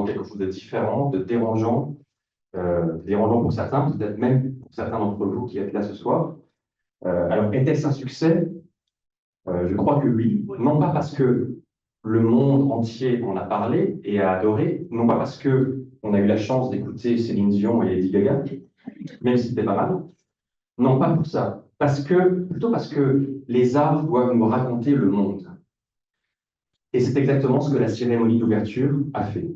quelque chose de différent, de dérangeant, dérangeant pour certains, peut-être même pour certains d'entre vous qui êtes là ce soir. Alors, était-ce un succès? Je crois que oui, non pas parce que le monde entier en a parlé et a adoré, non pas parce que on a eu la chance d'écouter Céline Dion et Lady Gaga, même si c'était pas mal, non pas pour ça, plutôt parce que les arts doivent nous raconter le monde. Et c'est exactement ce que la cérémonie d'ouverture a fait,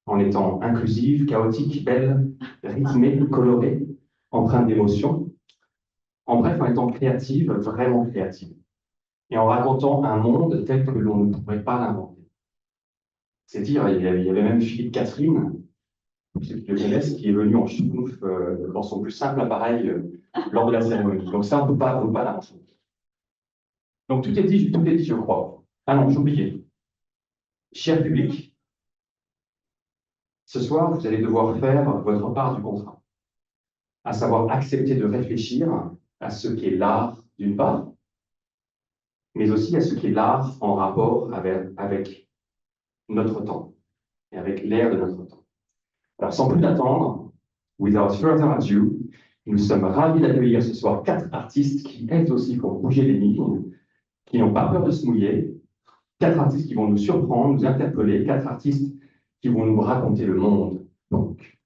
en étant inclusive, chaotique, belle, rythmée, colorée, empreinte d'émotion, en bref, en étant créative, vraiment créative, et en racontant un monde tel que l'on ne pourrait pas l'inventer. C'est dire, il y avait même Philippe Catherine, ceux qui le connaissent, qui est venu en chinouf dans son plus simple appareil lors de la cérémonie. Donc ça, on ne peut pas l'inventer. Donc tout est dit, je crois. Ah non, j'ai oublié. Cher public, ce soir, vous allez devoir faire votre part du contrat, à savoir accepter de réfléchir à ce qu'est l'art d'une part, mais aussi à ce qu'est l'art en rapport avec notre temps et avec l'ère de notre temps. Alors sans plus attendre, without further ado, nous sommes ravis d'accueillir ce soir 4 artistes qui, elles aussi, font bouger les lignes, qui n'ont pas peur de se mouiller, 4 artistes qui vont nous surprendre, nous interpeller, 4 artistes qui vont nous raconter le monde. Donc,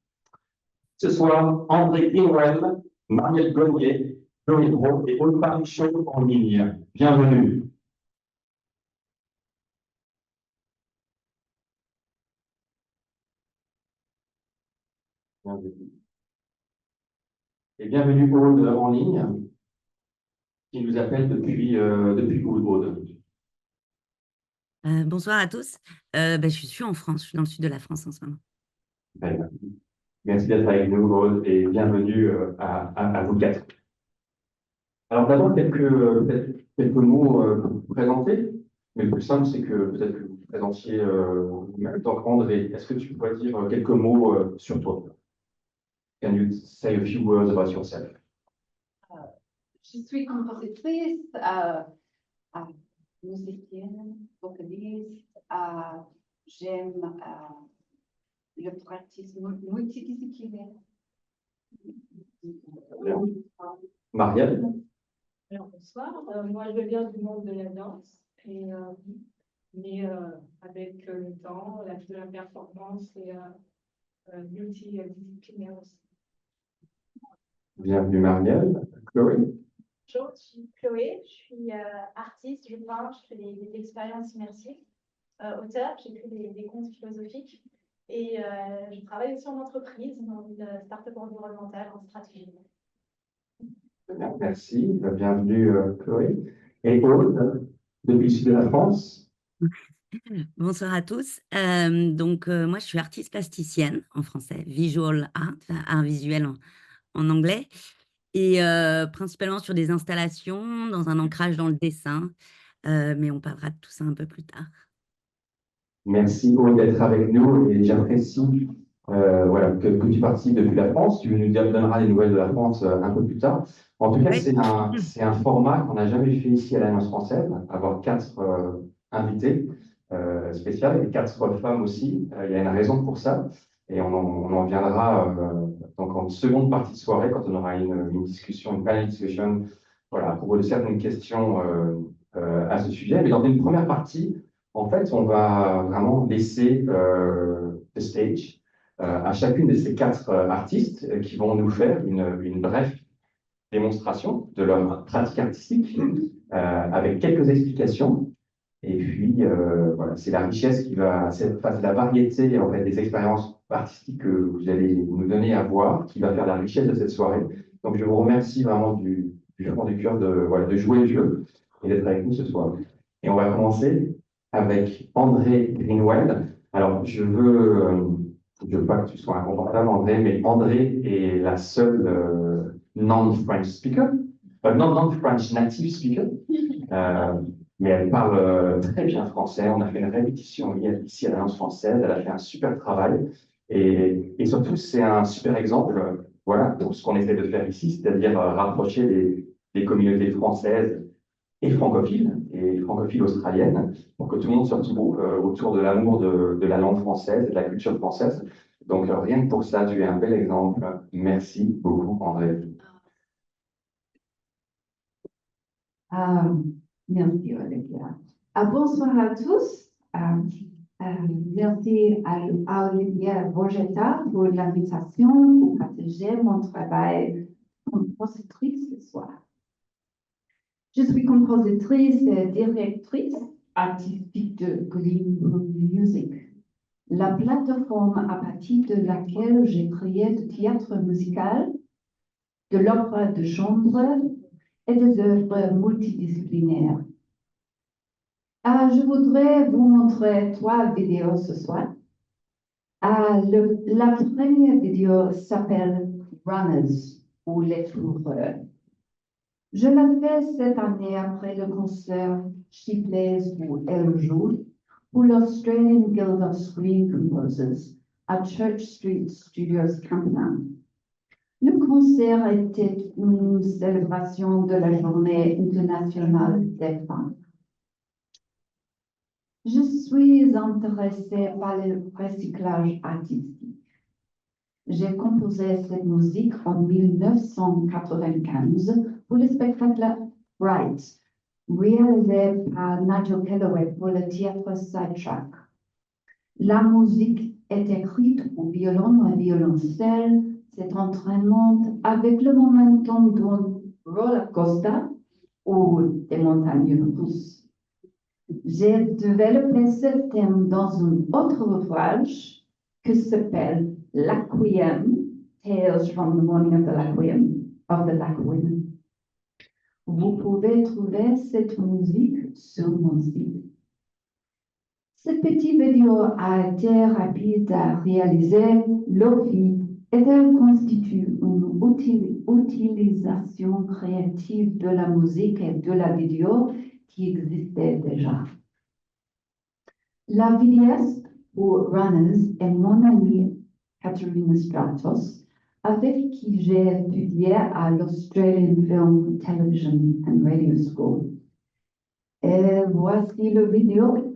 ce soir, André Greenwell, Marielle Gagné, Joey Bro et Paul Parichot en ligne. Bienvenue. Et bienvenue Aude en ligne, qui nous appelle depuis Aude. Bonsoir à tous. Je suis en France, je suis dans le sud de la France en ce moment. Merci d'être avec nous, Aude, et bienvenue à vous 4. Alors d'abord, quelques mots pour vous présenter, mais le plus simple, c'est que peut-être que vous vous présentiez en tant qu'André. Est-ce que tu pourrais dire quelques mots sur toi? Can you say a few words about yourself? Je suis compositrice, musicienne, vocaliste. J'aime le pratique multidisciplinaire. Marielle? Alors, bonsoir. Moi, je viens du monde de la danse, mais avec le temps, de la performance et multidisciplinaire aussi. Bienvenue Marielle. Chloé? Bonjour, je suis Chloé, je suis artiste, je peins, je fais des expériences immersives, auteur, j'écris des contes philosophiques et je travaille aussi en entreprise, dans une start-up environnementale en stratégie. Merci, bienvenue Chloé. Et Aude, depuis le sud de la France? Bonsoir à tous. Moi, je suis artiste plasticienne en français, visual art, art visuel en anglais, et principalement sur des installations, dans un ancrage dans le dessin, mais on parlera de tout ça un peu plus tard. Merci Aude d'être avec nous et j'apprécie que tu participes depuis la France. Tu nous donneras les nouvelles de la France un peu plus tard. En tout cas, Oui. c'est un format qu'on n'a jamais fait ici à l'Alliance française, avoir 4 invités spéciaux et 4 femmes aussi. Il y a une raison pour ça et on en viendra donc en seconde partie de soirée quand on aura une discussion, une panel discussion, voilà, à propos de certaines questions à ce sujet. Mais dans une première partie, en fait, on va vraiment laisser le stage à chacune de ces 4 artistes qui vont nous faire une brève démonstration de leur pratique artistique avec quelques explications. Et puis, voilà, c'est la richesse c'est la variété en fait, des expériences artistiques que vous allez nous donner à voir qui va faire la richesse de cette soirée. Donc, je vous remercie vraiment du fond du cœur de jouer le jeu et d'être avec nous ce soir. Et on va commencer avec André Greenwell. Alors, je veux pas que tu sois inconfortable, André, mais André est la seule non-French speaker, non-French native speaker, mais elle parle très bien français. On a fait une répétition ici à l'Alliance française, elle a fait un super travail, et surtout, c'est un super exemple voilà, pour ce qu'on essaie de faire ici, c'est-à-dire rapprocher les communautés françaises et francophiles, et francophile australienne, pour que tout le monde se retrouve autour de l'amour de la langue française et de la culture française. Donc, rien que pour ça, tu es un bel exemple. Merci beaucoup, André. Merci, Olivia. Bonsoir à tous. Merci à Olivia Borgetta pour l'invitation pour partager mon travail comme compositrice ce soir. Je suis compositrice et directrice artistique de Green Room Music, la plateforme à partir de laquelle j'ai créé du théâtre musical, de l'opéra de chambre et des œuvres multidisciplinaires. Je voudrais vous montrer 3 vidéos ce soir. La première vidéo s'appelle Runners ou les coureurs. Je l'ai fait cette année après le concert She Plays où elle joue pour l'Australian Guild of Screen Composers à Church Street Studios Camperdown. Le concert était une célébration de la Journée internationale des femmes. Je suis intéressée par le recyclage artistique. J'ai composé cette musique en 1995 pour le spectacle Bright, réalisé par Nigel Kellaway pour le théâtre Sidetrack. La musique est écrite au violon et violoncelle, c'est entraînante avec le momentum d'un roller coaster ou des montagnes russes. J'ai développé ce thème dans un autre ouvrage qui s'appelle L'Aquarium, Tales from the Morning of the Laquarium. Vous pouvez trouver cette musique sur mon site. Cette petite vidéo a été rapide à réaliser, Lofi, et elle constitue une utilisation créative de la musique et de la vidéo qui existait déjà. La vidéaste pour Runners est mon amie Katerina Stratos, avec qui j'ai étudié à l'Australian Film, Television and Radio School. Et voici la vidéo.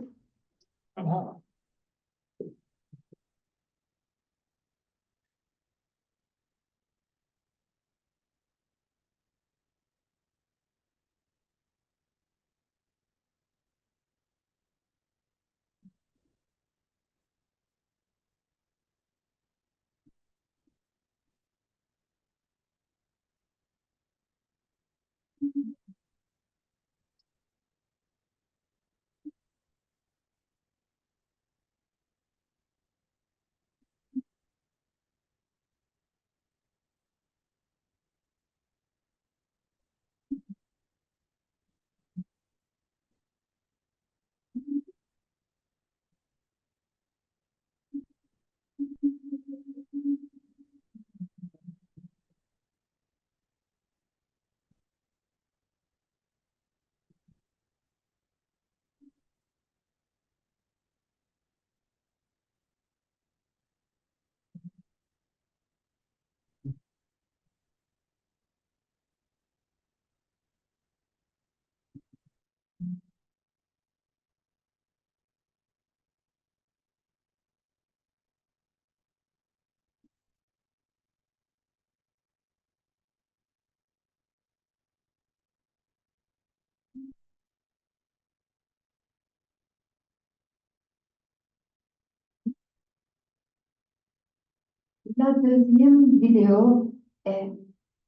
La deuxième vidéo est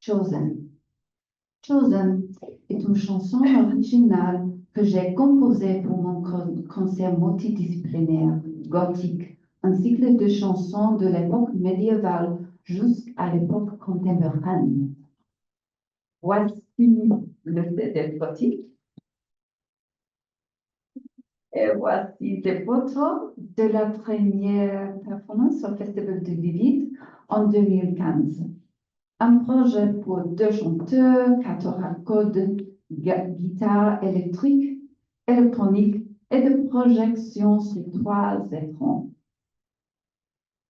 Chosen. Chosen est une chanson originale que j'ai composée pour mon concert multidisciplinaire gothique, un cycle de chansons de l'époque médiévale jusqu'à l'époque contemporaine. Voici le CD gothique. Et voici des photos de la première performance au Festival de Vivid en 2015. Un projet pour 2 chanteurs, 14 cordes, guitare électrique, électronique et de projection sur 3 écrans.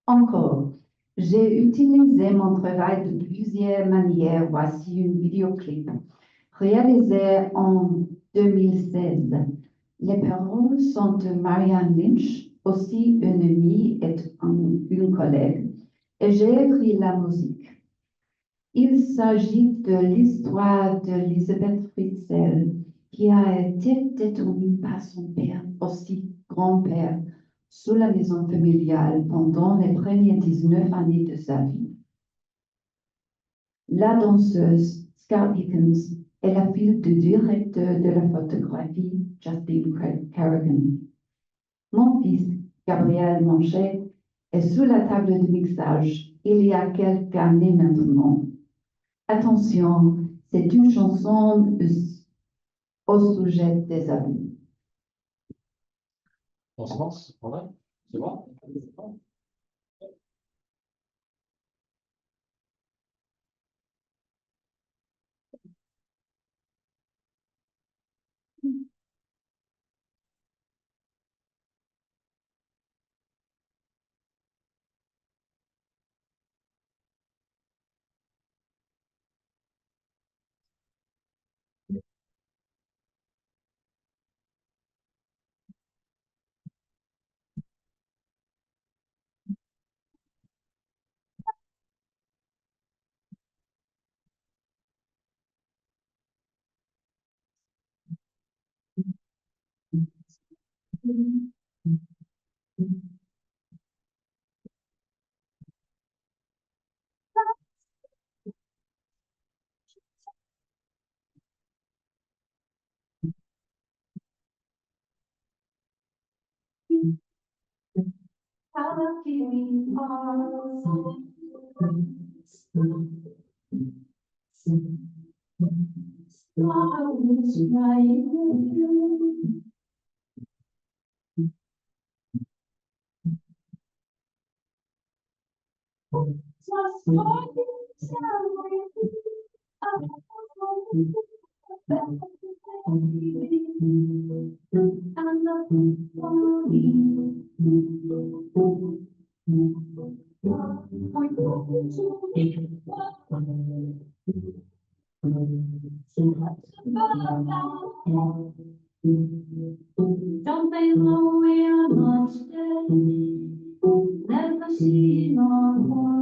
Encore, j'ai utilisé mon travail de plusieurs manières. Voici une vidéoclip réalisée en 2016. Les paroles sont de Marianne Lynch, aussi une amie et une collègue, et j'ai écrit la musique. Il s'agit de l'histoire d'Elisabeth Fritzl, qui a été détenue par son père, aussi grand-père, sous la maison familiale pendant les premières 19 années de sa vie. La danseuse Scout Higgins est la fille du directeur de la photographie Justin Carrigan. Mon fils, Gabriel Manchet, est sous la table de mixage il y a quelques années maintenant. Attention, c'est une chanson au sujet des abus. On se lance, en vrai? C'est bon? Don't they know we are not dead? Never seen our horse.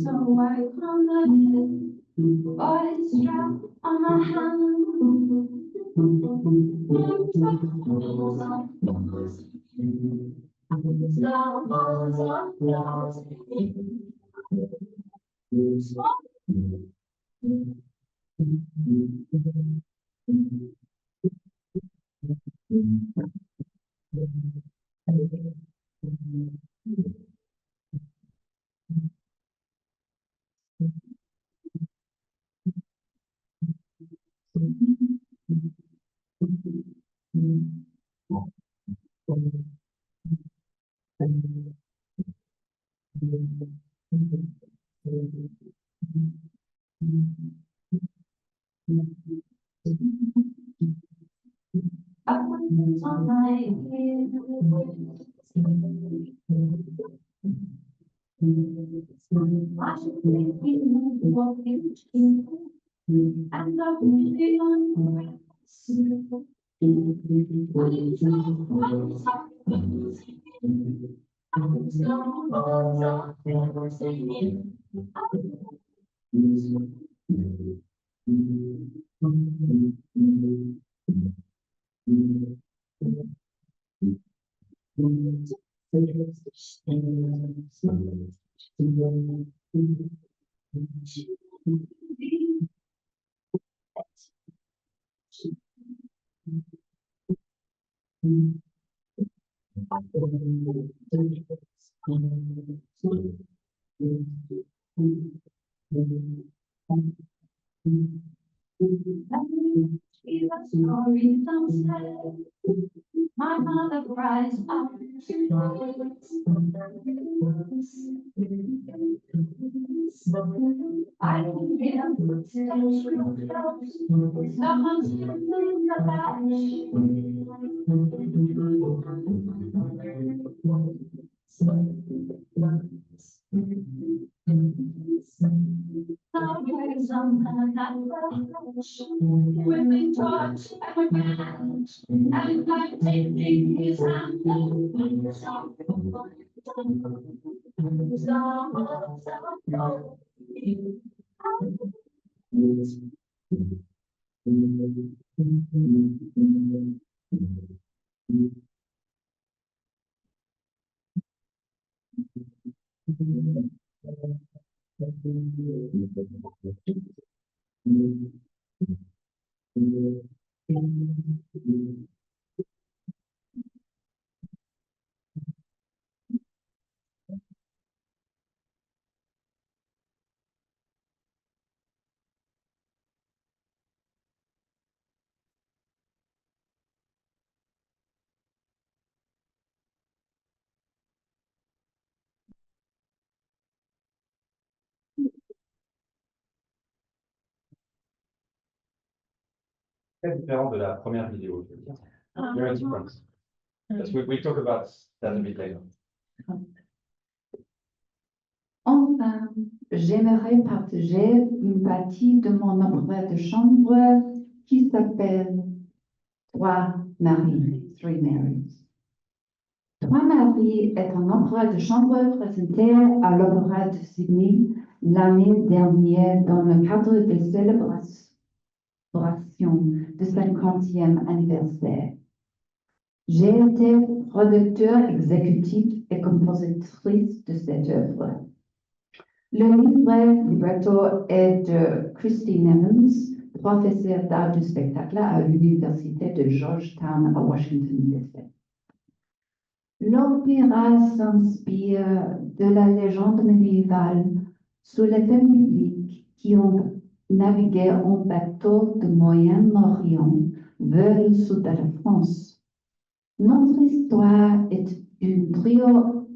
So I come again, boy strap on my hand. On my head. I should think you walking and I really on my mother cries out. I can hear footsteps close. Someone's moving the latch. with a torch and a hand, and like taking his hand, Très différent de la première vidéo, je veux dire. Very different. Yes, we talk about that a bit later. Enfin, j'aimerais partager une partie de mon opéra de chambre qui s'appelle Trois Maries, Three Marys. Trois Maries est un opéra de chambre présenté à l'Opéra de Sydney l'année dernière dans le cadre des célébrations du 50e anniversaire. J'ai été producteur exécutif et compositrice de cette œuvre. Le libretto est de Christine Evans, professeure d'art du spectacle à l'Université de Georgetown à Washington, D.C. L'opéra s'inspire de la légende médiévale sur les femmes bibliques qui ont navigué en bateau du Moyen-Orient vers le sud de la France. Notre histoire est un trio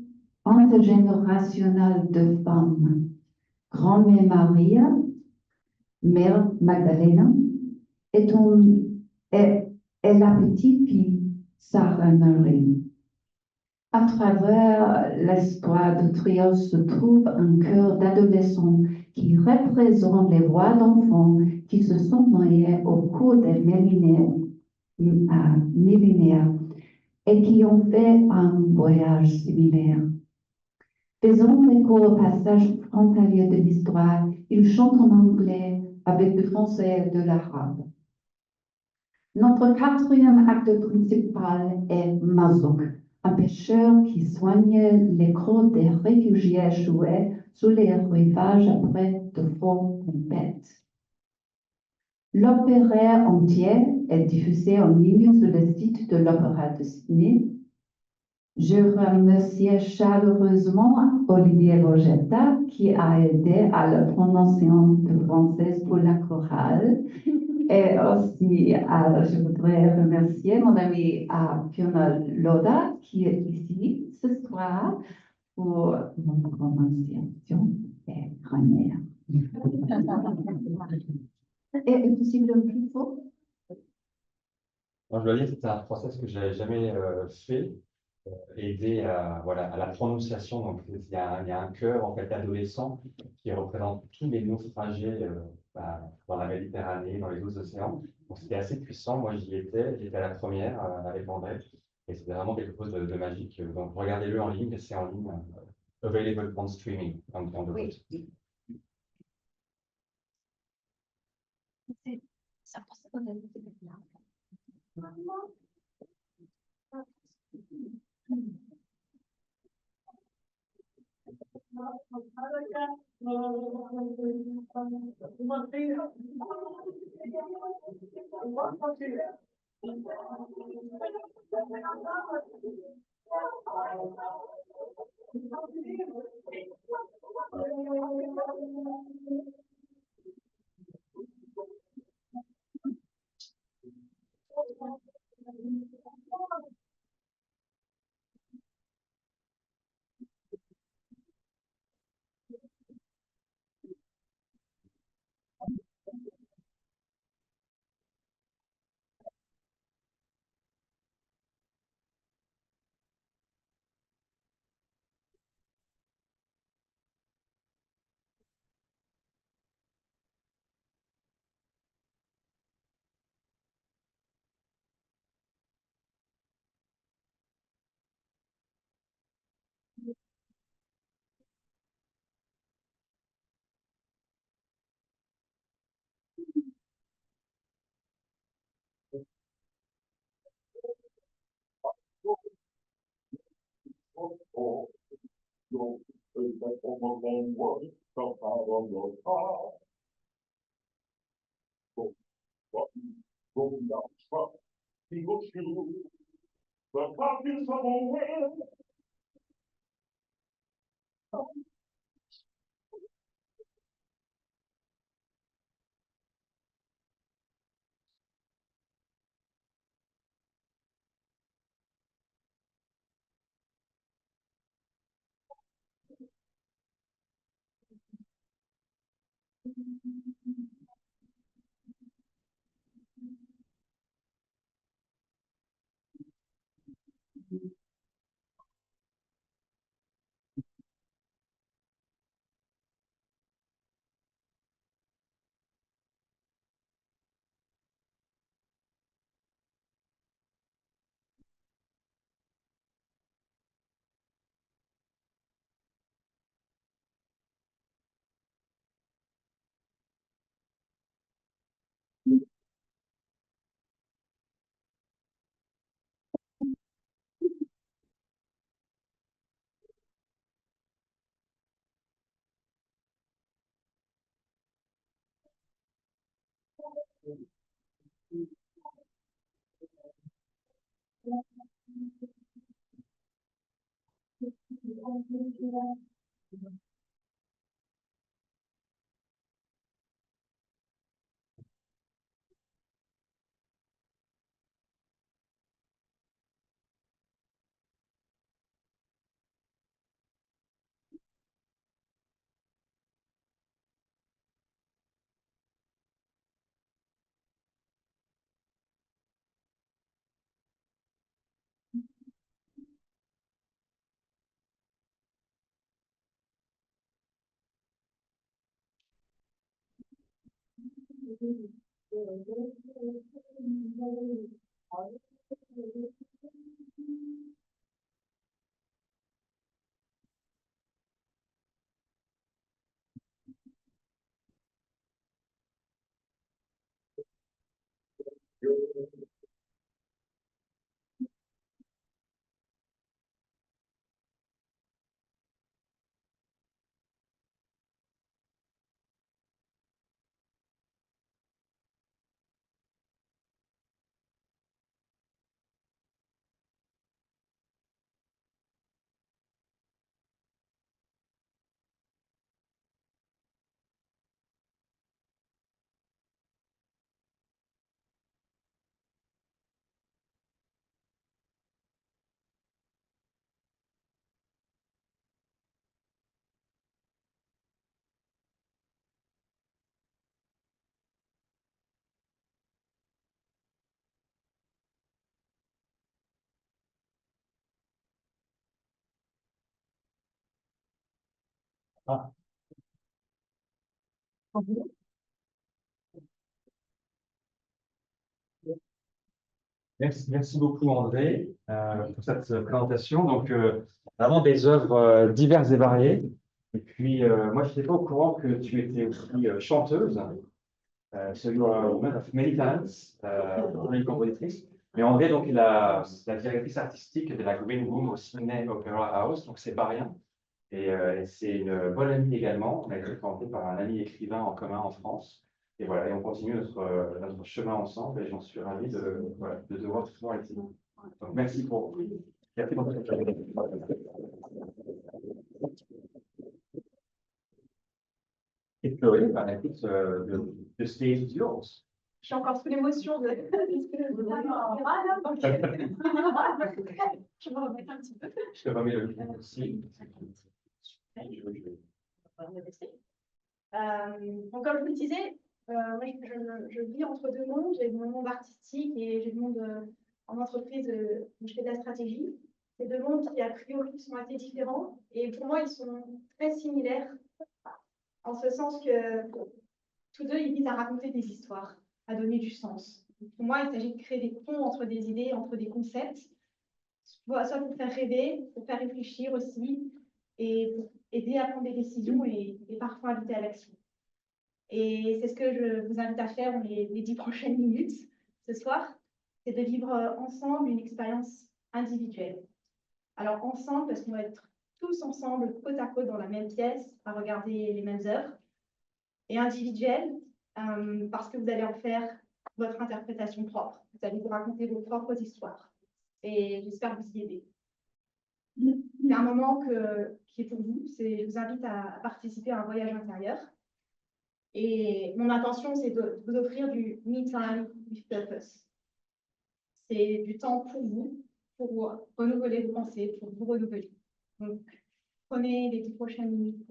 intergénérationnel de femmes. Grand-mère Maria, Mère Magdalena, et la petite fille Sarah Marie. À travers l'histoire du trio se trouve un chœur d'adolescents qui représente les voix d'enfants qui se sont mariés au cours des millénaires et qui ont fait un voyage similaire. Faisant écho au passage frontalier de l'histoire, ils chantent en anglais avec du français et de l'arabe. Notre quatrième acte principal est Mazouk, un pêcheur qui soigne les crocs des réfugiés échoués sur les rivages après de fortes tempêtes. L'opéra entier est diffusé en ligne sur le site de l'Opéra de Sydney. Je remercie chaleureusement Olivier Vogetta qui a aidé à la prononciation de français pour la chorale. Et aussi, je voudrais remercier mon amie Fiona Loda qui est ici ce soir pour mon prononciation et grammaire. Et aussi le plus faux. Moi, je dois dire que c'est un process que je n'avais jamais fait, aider à, voilà, à la prononciation. Donc, il y a un chœur en fait, adolescent qui représente tous les naufragés dans la Méditerranée, dans les autres océans. Donc, c'était assez puissant. Moi, j'étais à la première avec André. Et c'était vraiment quelque chose de magique. Donc, regardez-le en ligne, c'est en ligne, available on streaming. Oui. Ah. Merci beaucoup André pour cette présentation. Donc, vraiment des œuvres diverses et variées. Et puis, moi, je n'étais pas au courant que tu étais aussi chanteuse. So you are a woman of many talents, une compositrice. Mais André, donc, est la directrice artistique de la Green Room au Sydney Opera House, donc c'est pas rien. Et c'est une bonne amie également. On a été présenté par un ami écrivain en commun en France. Et voilà, et on continue notre chemin ensemble. Et j'en suis ravi de devoir toujours être ici. Donc, merci pour votre Et Chloé, bah, écoute, the stage is yours. Je suis encore sous l'émotion de. Je vais me remettre un petit peu. Je te remets le micro aussi. Donc, comme je vous le disais, moi, je vis entre deux mondes. J'ai mon monde artistique et j'ai le monde en entreprise où je fais de la stratégie. C'est deux mondes qui, a priori, sont assez différents. Et pour moi, ils sont très similaires, en ce sens que tous deux, ils visent à raconter des histoires, à donner du sens. Pour moi, il s'agit de créer des ponts entre des idées, entre des concepts, soit pour faire rêver, pour faire réfléchir aussi, et pour aider à prendre des décisions et parfois inviter à l'action. Et c'est ce que je vous invite à faire dans les 10 prochaines minutes ce soir, c'est de vivre ensemble une expérience individuelle. Alors ensemble, parce qu'on va être tous ensemble, côte à côte dans la même pièce, à regarder les mêmes œuvres, et individuel, parce que vous allez en faire votre interprétation propre. Vous allez vous raconter vos propres histoires. Et j'espère vous y aider. C'est un moment qui est pour vous. Je vous invite à participer à un voyage intérieur. Et mon intention, c'est de vous offrir du me time with purpose. C'est du temps pour vous renouveler vos pensées, pour vous renouveler. Donc, prenez les 10 prochaines minutes.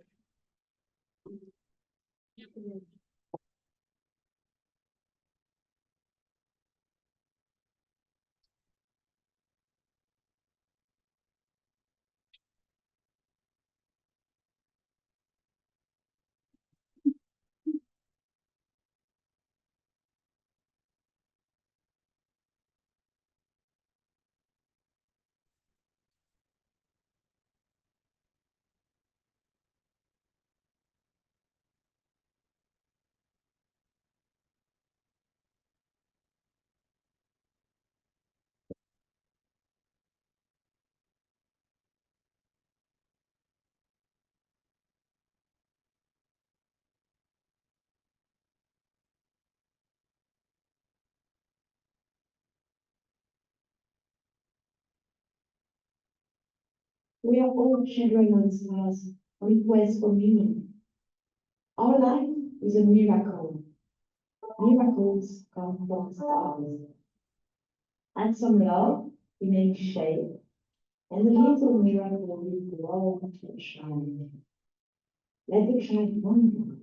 We are all children of stars, request for meaning. Our life is a miracle. Miracles come from stars. And some love remains shape, and the little miracle will grow and shine. Let it shine wonder.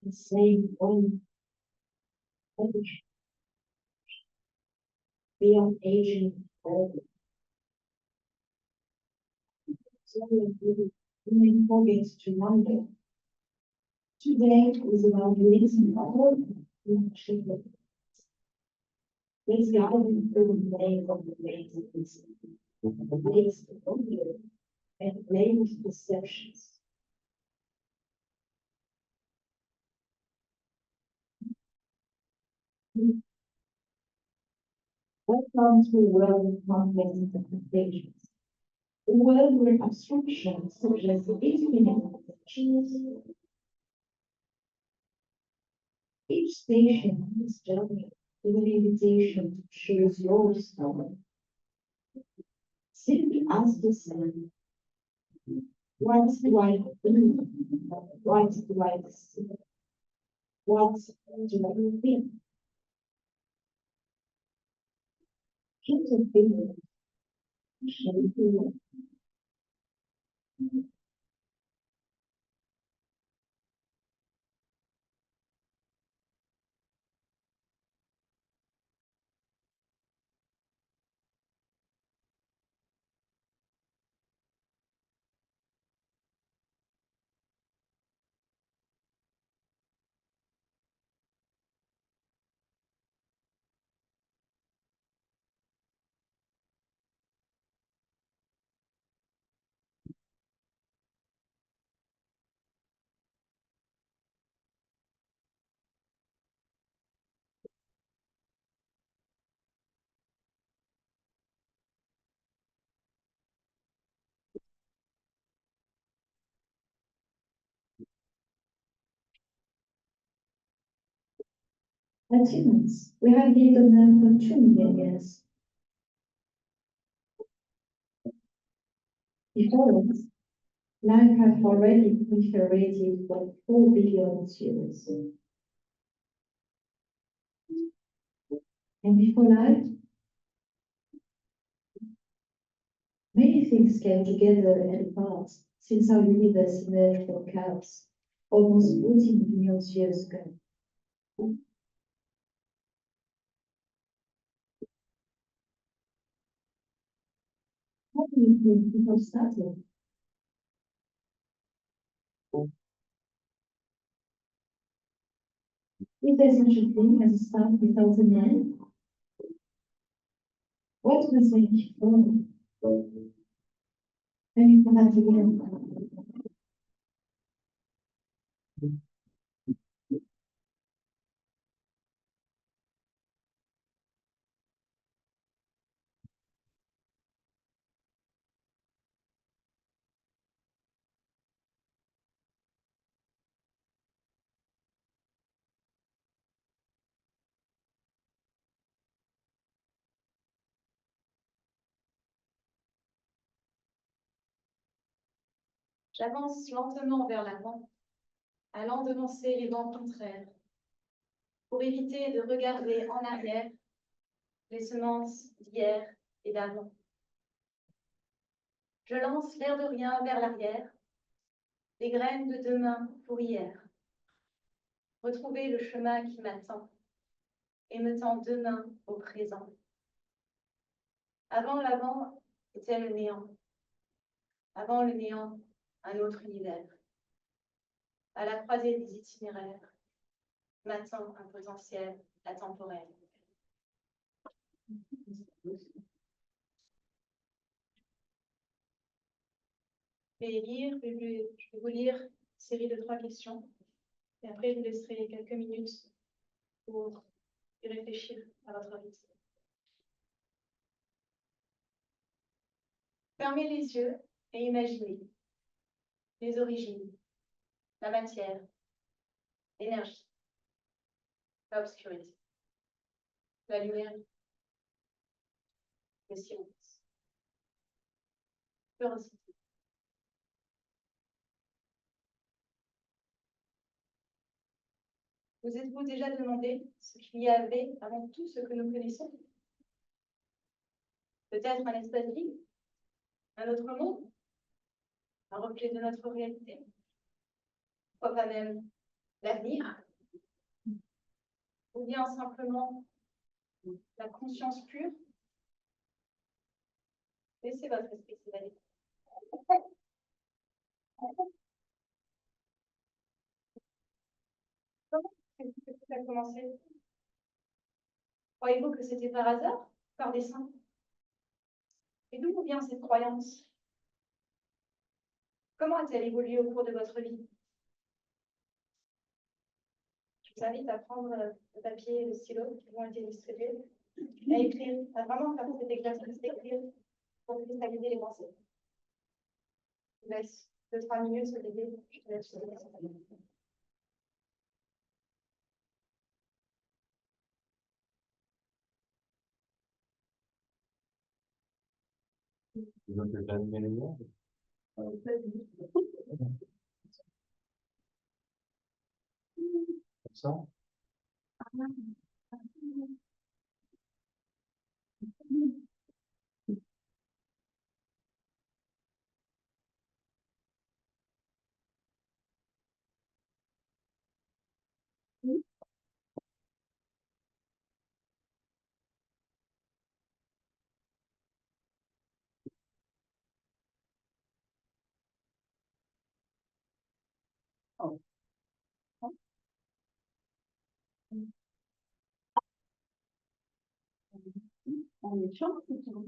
The same one beyond aging forever. So we may forget to wonder. Today is about listening all the children. Let's guide them through the way of the ways of this. The ways of wonder and ways of perceptions. Welcome to a world of complex interpretations. A world where abstractions such as infinite choose. Each station on this journey is an invitation to choose your story. Simply ask the sun, what do I do? What do I see? What do I think? Just a feeling. As humans, we have lived on Earth for 2 million years. Before us, life has already proliferated for 4 billion years. And before life, many things came together and apart since our universe emerged from chaos almost 14 billion years ago. How do you think people started? Is there such a thing as a start without an end? What was it before? Then you come back again. J'avance lentement vers l'avant, allant devancer les vents contraires, pour éviter de regarder en arrière les semences d'hier et d'avant. Je lance l'air de rien vers l'arrière, les graines de demain pour hier. Retrouver le chemin qui m'attend et me tend demain au présent. Avant l'avant était le néant. Avant le néant, un autre univers. À la croisée des itinéraires, m'attend un potentiel atemporel. Je vais vous lire une série de 3 questions. Et après, je vous laisserai quelques minutes pour y réfléchir à votre rythme. Fermez les yeux et imaginez les origines, la matière, l'énergie, l'obscurité, la lumière, le silence, l'urgence. Vous êtes-vous déjà demandé ce qu'il y avait avant tout ce que nous connaissons? Peut-être un espace vide, un autre monde, un reflet de notre réalité, pourquoi pas même l'avenir, ou bien simplement la conscience pure. Laissez votre esprit s'évader. Comment est-ce que tout a commencé? Croyez-vous que c'était par hasard, par dessein? Et d'où vient cette croyance? Comment a-t-elle évolué au cours de votre vie? Je vous invite à prendre le papier et le stylo qui vont être distribués, à écrire, à vraiment faire cet exercice d'écrire pour cristalliser les pensées. Je vous laisse 2-3 minutes se lever. Je vous laisse Ça? On est chaud, c'est tout.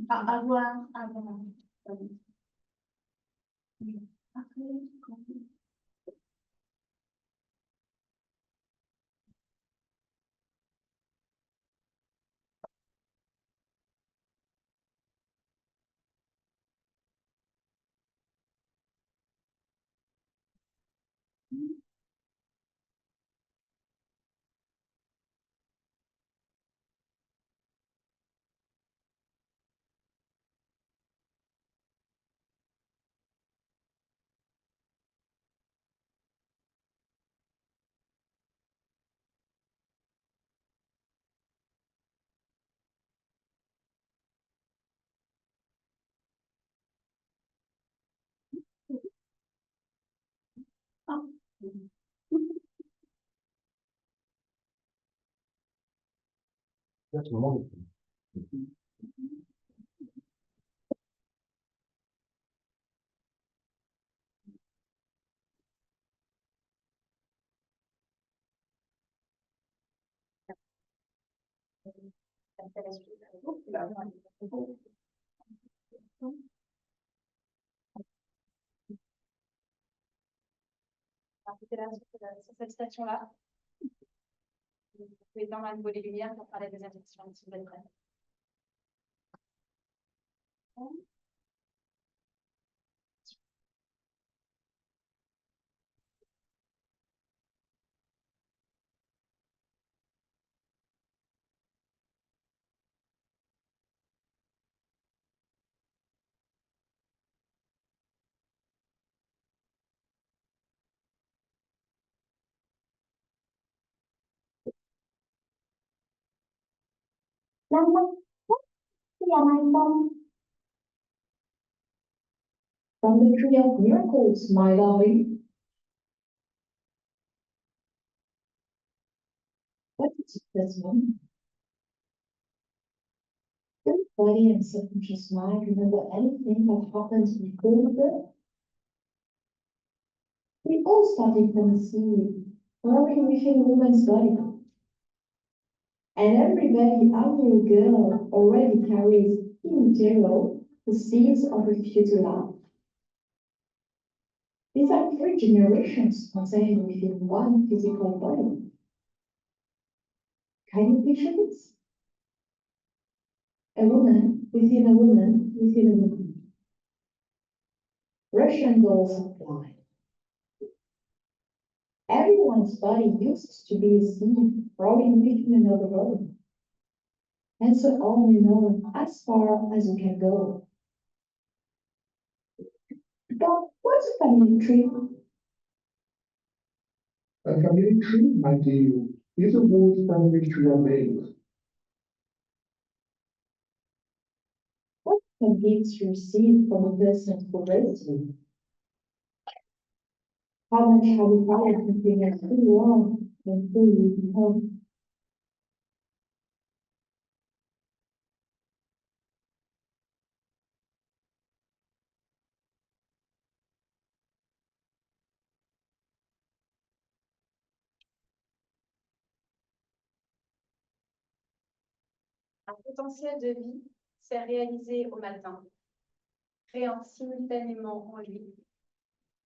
À voir, à voir. Après, Là, tout le monde. C'était là sur cette station-là. Vous pouvez éteindre un niveau les lumières pour faire la deuxième section si vous êtes prêts. From the tree of miracles, my darling. What is this one? Does body and subconscious mind remember anything that happened before the birth? We all started from a seed, growing within a woman's body. And everybody under a girl already carries in utero the seeds of a future life. These are 3 generations contained within one physical body. Can you picture this? A woman within a woman within a woman. Russian dolls apply. Everyone's body used to be a seed growing within another body. And so on and on, as far as you can go. But what's a family tree? A family tree, my dear, is a wood from which we are made. What can gifts you receive from a person who raised you? How much have you fired between us who you are and who you become? Un potentiel de vie s'est réalisé au matin, créant simultanément en lui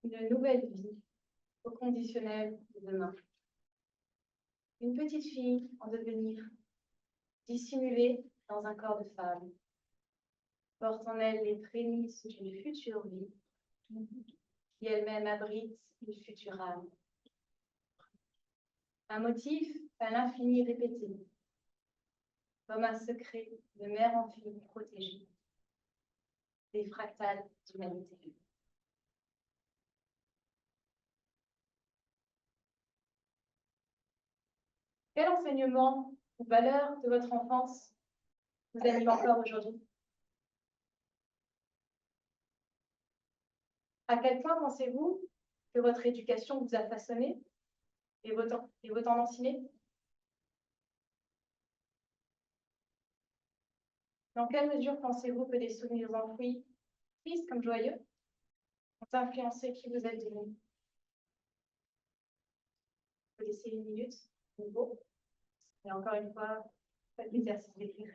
une nouvelle vie au conditionnel de demain. Une petite fille en devenir, dissimulée dans un corps de femme, porte en elle les prémices d'une future vie, qui elle-même abrite une future âme. Un motif à l'infini répété, comme un secret de mère en fille protégée, des fractales d'humanité. Quel enseignement ou valeur de votre enfance vous anime encore aujourd'hui? À quel point pensez-vous que votre éducation vous a façonné et vos tendances innées? Dans quelle mesure pensez-vous que des souvenirs enfouis, tristes comme joyeux, ont influencé qui vous êtes devenu? Vous laissez une minute, nouveau. Et encore une fois, faites l'exercice d'écrire.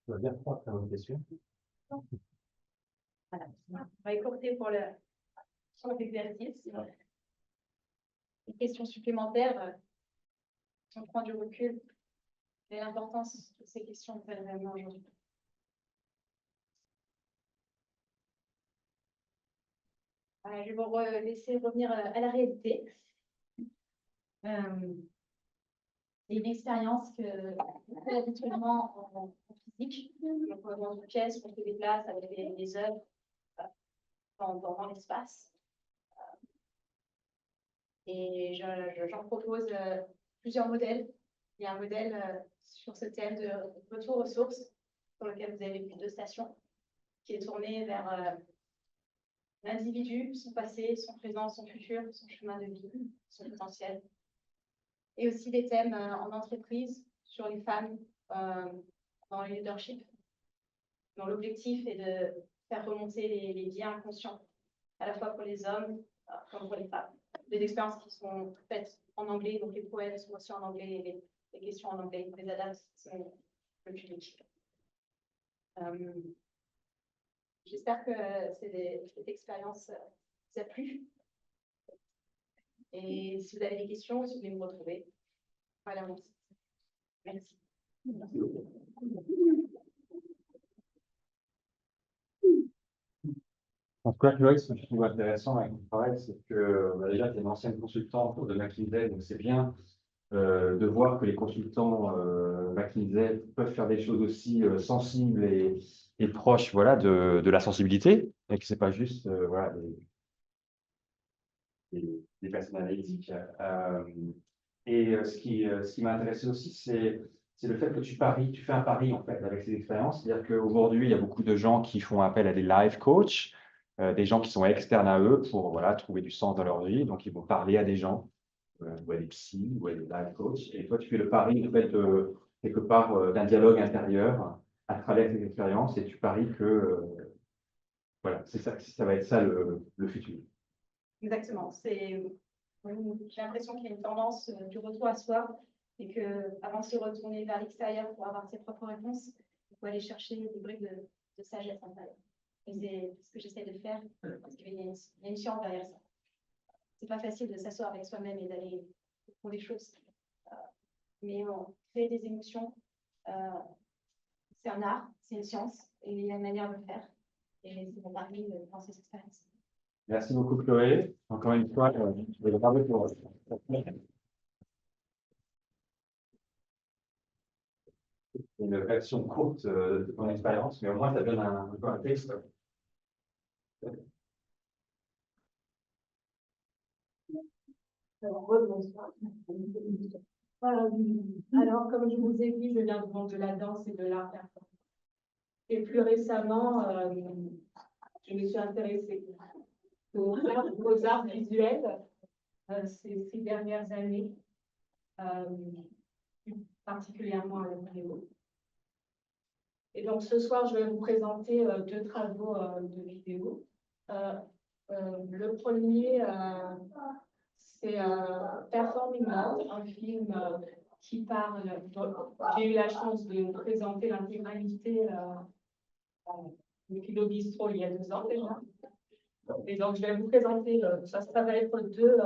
Je dois bien croire que c'est une question. Voilà. On va écourter pour l'exercice. Une question supplémentaire, si on prend du recul, quelle est l'importance de ces questions que vous avez vraiment aujourd'hui? Voilà, je vais vous laisser revenir à la réalité. C'est une expérience que on fait habituellement en physique. Donc, on va dans une pièce, on fait des places avec des œuvres dans l'espace. Et j'en propose plusieurs modèles. Il y a un modèle sur ce thème de retour aux sources, sur lequel vous avez vu 2 stations, qui est tourné vers l'individu, son passé, son présent, son futur, son chemin de vie, son potentiel. et aussi des thèmes en entreprise sur les femmes dans le leadership, dont l'objectif est de faire remonter les biais inconscients, à la fois pour les hommes comme pour les femmes. Des expériences qui sont faites en anglais, donc les poèmes sont aussi en anglais et les questions en anglais, les adaptent le public. J'espère que cette expérience vous a plu. Et si vous avez des questions, si vous voulez me retrouver, voilà, merci. En tout cas, Chloé, ce que je trouve intéressant avec ton travail, c'est que déjà, tu es une ancienne consultante de McKinsey, donc c'est bien de voir que les consultants McKinsey peuvent faire des choses aussi sensibles et proches voilà, de la sensibilité, et que ce n'est pas juste voilà, des personnes analytiques. Ce qui m'a intéressé aussi, c'est le fait que tu paries, tu fais un pari en fait avec ces expériences. C'est-à-dire qu'aujourd'hui, il y a beaucoup de gens qui font appel à des life coachs, des gens qui sont externes à eux pour voilà, trouver du sens dans leur vie. Donc, ils vont parler à des gens, ou à des psys, ou à des life coachs. Et toi, tu fais le pari en fait, quelque part d'un dialogue intérieur à travers ces expériences et tu paries que voilà, c'est ça, ça va être ça le futur. Exactement. J'ai l'impression qu'il y a une tendance du retour à soi et qu'avant de se retourner vers l'extérieur pour avoir ses propres réponses, il faut aller chercher des briques de sagesse intérieure. Et c'est ce que j'essaie de faire parce qu'il y a une science derrière ça. C'est pas facile de s'asseoir avec soi-même et d'aller pour des choses. Mais créer des émotions, c'est un art, c'est une science et il y a une manière de le faire. Et c'est mon pari dans ces expériences. Merci beaucoup, Chloé. Encore une fois, je vais bravo pour une version courte de ton expérience, mais au moins, ça donne un peu un texte. Alors, comme je vous ai dit, je viens du monde de la danse et de l'art performant. Et plus récemment, je me suis intéressée aux arts visuels ces dernières années, particulièrement à la vidéo. Et donc, ce soir, je vais vous présenter deux travaux de vidéo. Le premier, c'est Performing Art, un film qui parle. J'ai eu la chance de présenter l'intégralité du Kilo Bistro il y a 2 ans déjà. Et donc, je vais vous présenter, ça va être deux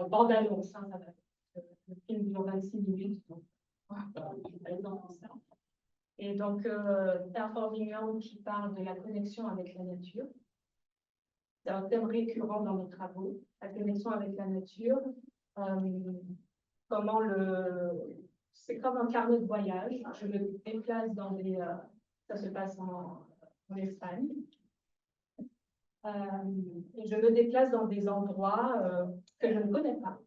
bandes annonces. Hein, ça va être, le film dure 26 minutes. Donc, et donc, Performing Art qui parle de la connexion avec la nature. C'est un thème récurrent dans mes travaux, la connexion avec la nature. C'est comme un carnet de voyage. Je me déplace dans des. Ça se passe en Espagne. Et je me déplace dans des endroits que je ne connais pas.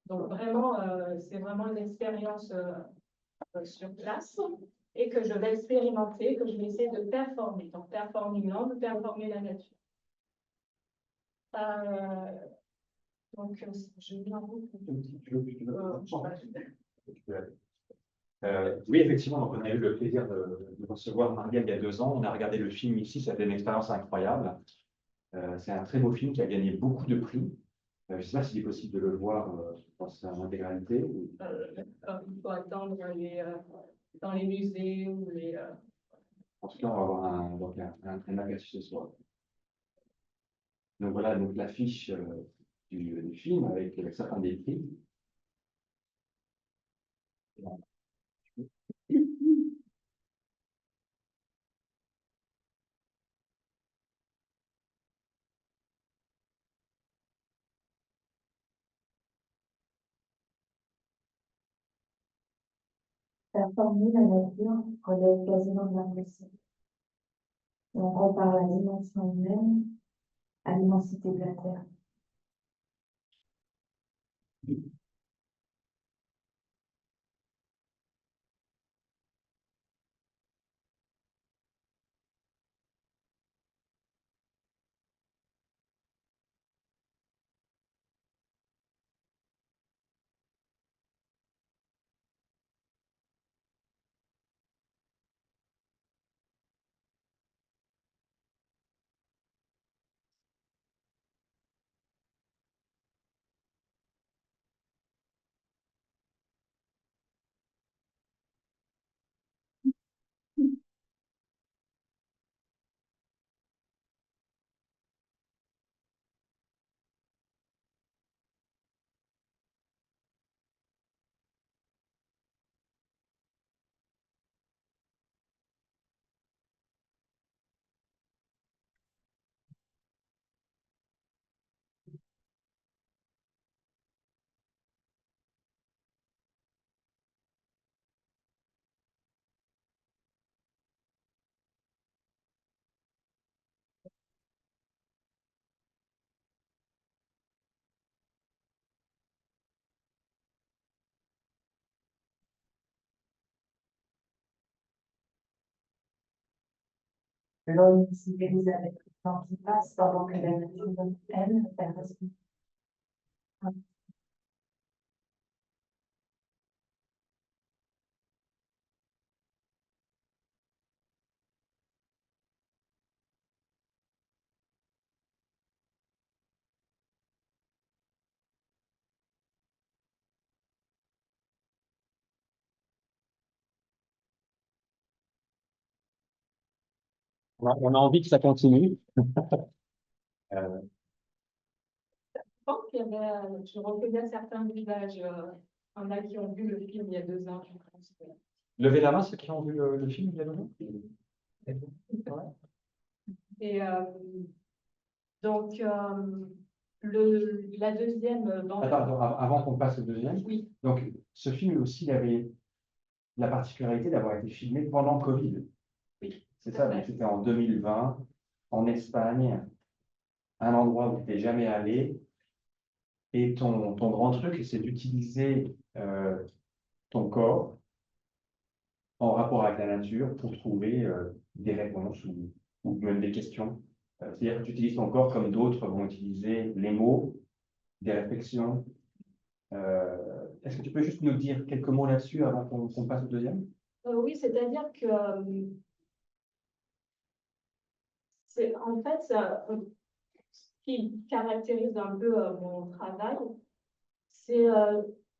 Donc vraiment, c'est vraiment une expérience sur place et que je vais expérimenter, que je vais essayer de performer. Donc performing land, performer la nature. Donc, je vais un oui, effectivement, donc on a eu le plaisir de recevoir Marielle il y a 2 ans. On a regardé le film ici, ça a été une expérience incroyable. C'est un très beau film qui a gagné beaucoup de prix. Je ne sais pas s'il est possible de le voir dans sa intégralité. il faut attendre dans les musées ou les. En tout cas, on va avoir un aperçu ce soir. Donc voilà, donc l'affiche du film avec certains des prix. Performer la nature relève quasiment de l'impossible. On compare la dimension humaine à l'immensité de la Terre. l'homme civilisé avec le temps qui passe pendant que la nature, elle reste. On a envie que ça continue. Euh, Je pense qu'il y avait, je reconnais certains visages. Il y en a qui ont vu le film il y a 2 ans, je pense. Levez la main ceux qui ont vu le film il y a 2 ans. Et donc, la deuxième bande. Attends, avant qu'on passe au deuxième. Oui, Donc, ce film aussi, il avait la particularité d'avoir été filmé pendant Covid. oui. C'est tout ça, à donc fait. c'était en 2020, en Espagne, un endroit où tu n'étais jamais allé. Et ton grand truc, c'est d'utiliser ton corps en rapport avec la nature pour trouver des réponses ou même des questions. C'est-à-dire que tu utilises ton corps comme d'autres vont utiliser les mots, des réflexions. Est-ce que tu peux juste nous dire quelques mots là-dessus avant qu'on passe au deuxième? Oui, c'est-à-dire que en fait, ce qui caractérise un peu mon travail, c'est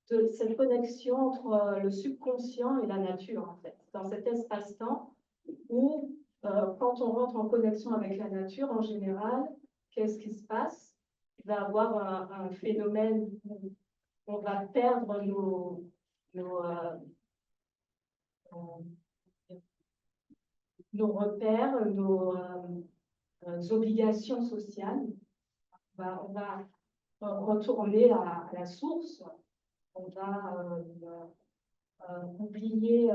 cette connexion entre le subconscient et la nature, en fait, dans cet espace-temps où, quand on rentre en connexion avec la nature, en général, qu'est-ce qui se passe? Il va y avoir un phénomène où on va perdre nos repères, nos obligations sociales. On va retourner à la source. On va oublier,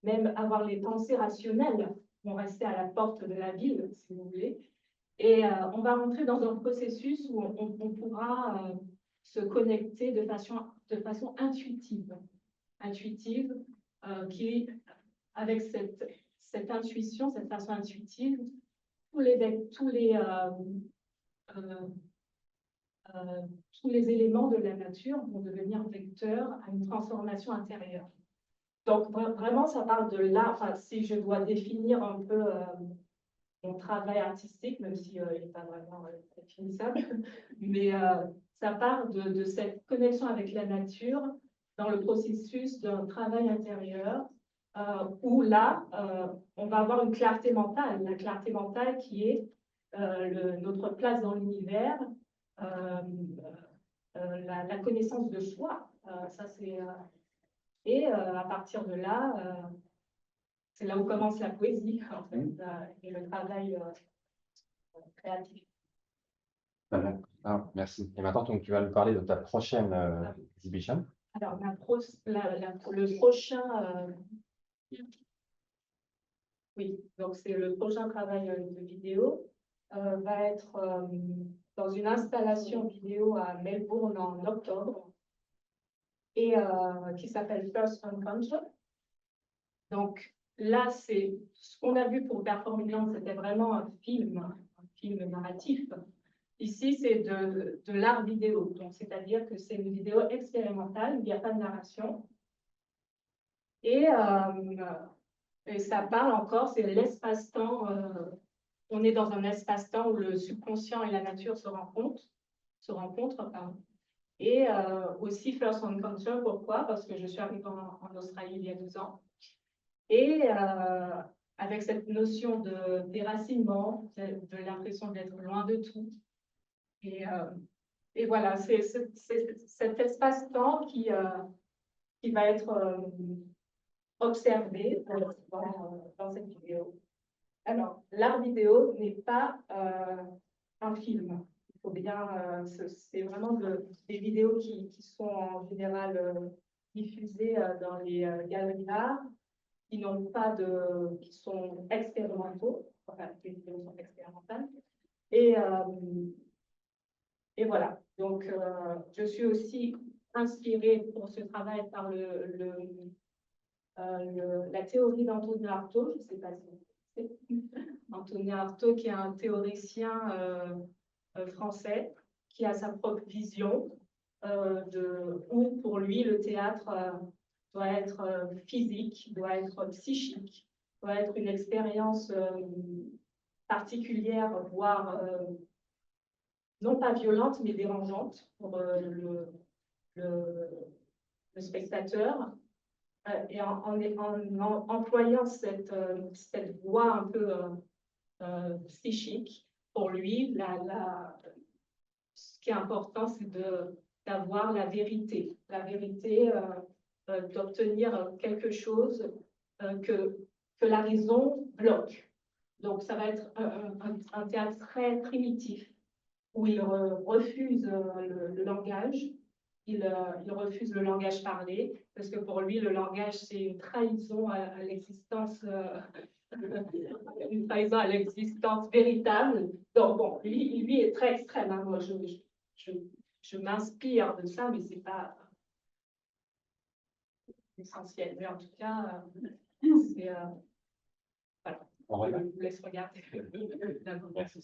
même avoir les pensées rationnelles, vont rester à la porte de la ville, si vous voulez. Et on va rentrer dans un processus où on pourra se connecter de façon intuitive. Intuitive, qui, avec cette intuition, cette façon intuitive, tous les éléments de la nature vont devenir vecteurs à une transformation intérieure. Donc, vraiment, ça parle de là, enfin, si je dois définir un peu mon travail artistique, même s'il n'est pas vraiment définissable, mais ça part de cette connexion avec la nature dans le processus d'un travail intérieur où là, on va avoir une clarté mentale, la clarté mentale qui est notre place dans l'univers, la connaissance de soi. Ça, c'est, et à partir de là, c'est là où commence la poésie, en fait, et le travail créatif. Très bien. Ah, merci. Et maintenant, donc, tu vas nous parler de ta prochaine exhibition. Alors, le prochain, oui, donc c'est le prochain travail de vidéo, va être dans une installation vidéo à Melbourne en octobre, et qui s'appelle First Encounter. Donc là, c'est ce qu'on a vu pour Performance, c'était vraiment un film narratif. Ici, c'est de l'art vidéo, donc c'est-à-dire que c'est une vidéo expérimentale, il n'y a pas de narration. Et ça parle encore, c'est l'espace-temps. On est dans un espace-temps où le subconscient et la nature se rencontrent, pardon. Et aussi First Encounter, pourquoi? Parce que je suis arrivée en Australie il y a 2 ans. Et avec cette notion de déracinement, de l'impression d'être loin de tout. Et voilà, c'est cet espace-temps qui va être observé dans cette vidéo. Alors, l'art vidéo n'est pas un film. Il faut bien, c'est vraiment des vidéos qui sont en général diffusées dans les galeries d'art, qui sont expérimentaux. Enfin, les vidéos sont expérimentales. Et voilà. Donc, je suis aussi inspirée pour ce travail par la théorie d'Antonio Artaud. Je ne sais pas si Antonin Artaud, qui est un théoricien français, qui a sa propre vision où, pour lui, le théâtre doit être physique, doit être psychique, doit être une expérience particulière, voire non pas violente, mais dérangeante pour le spectateur. Et en employant cette voie un peu psychique, pour lui, ce qui est important, c'est d'avoir la vérité d'obtenir quelque chose que la raison bloque. Donc, ça va être un théâtre très primitif, où il refuse le langage, il refuse le langage parlé, parce que pour lui, le langage, c'est une trahison à l'existence, une trahison à l'existence véritable. Donc, bon, lui est très extrême. Hein. Moi, je m'inspire de ça, mais c'est pas essentiel. Mais en tout cas, c'est... voilà. Je vous laisse regarder. Merci.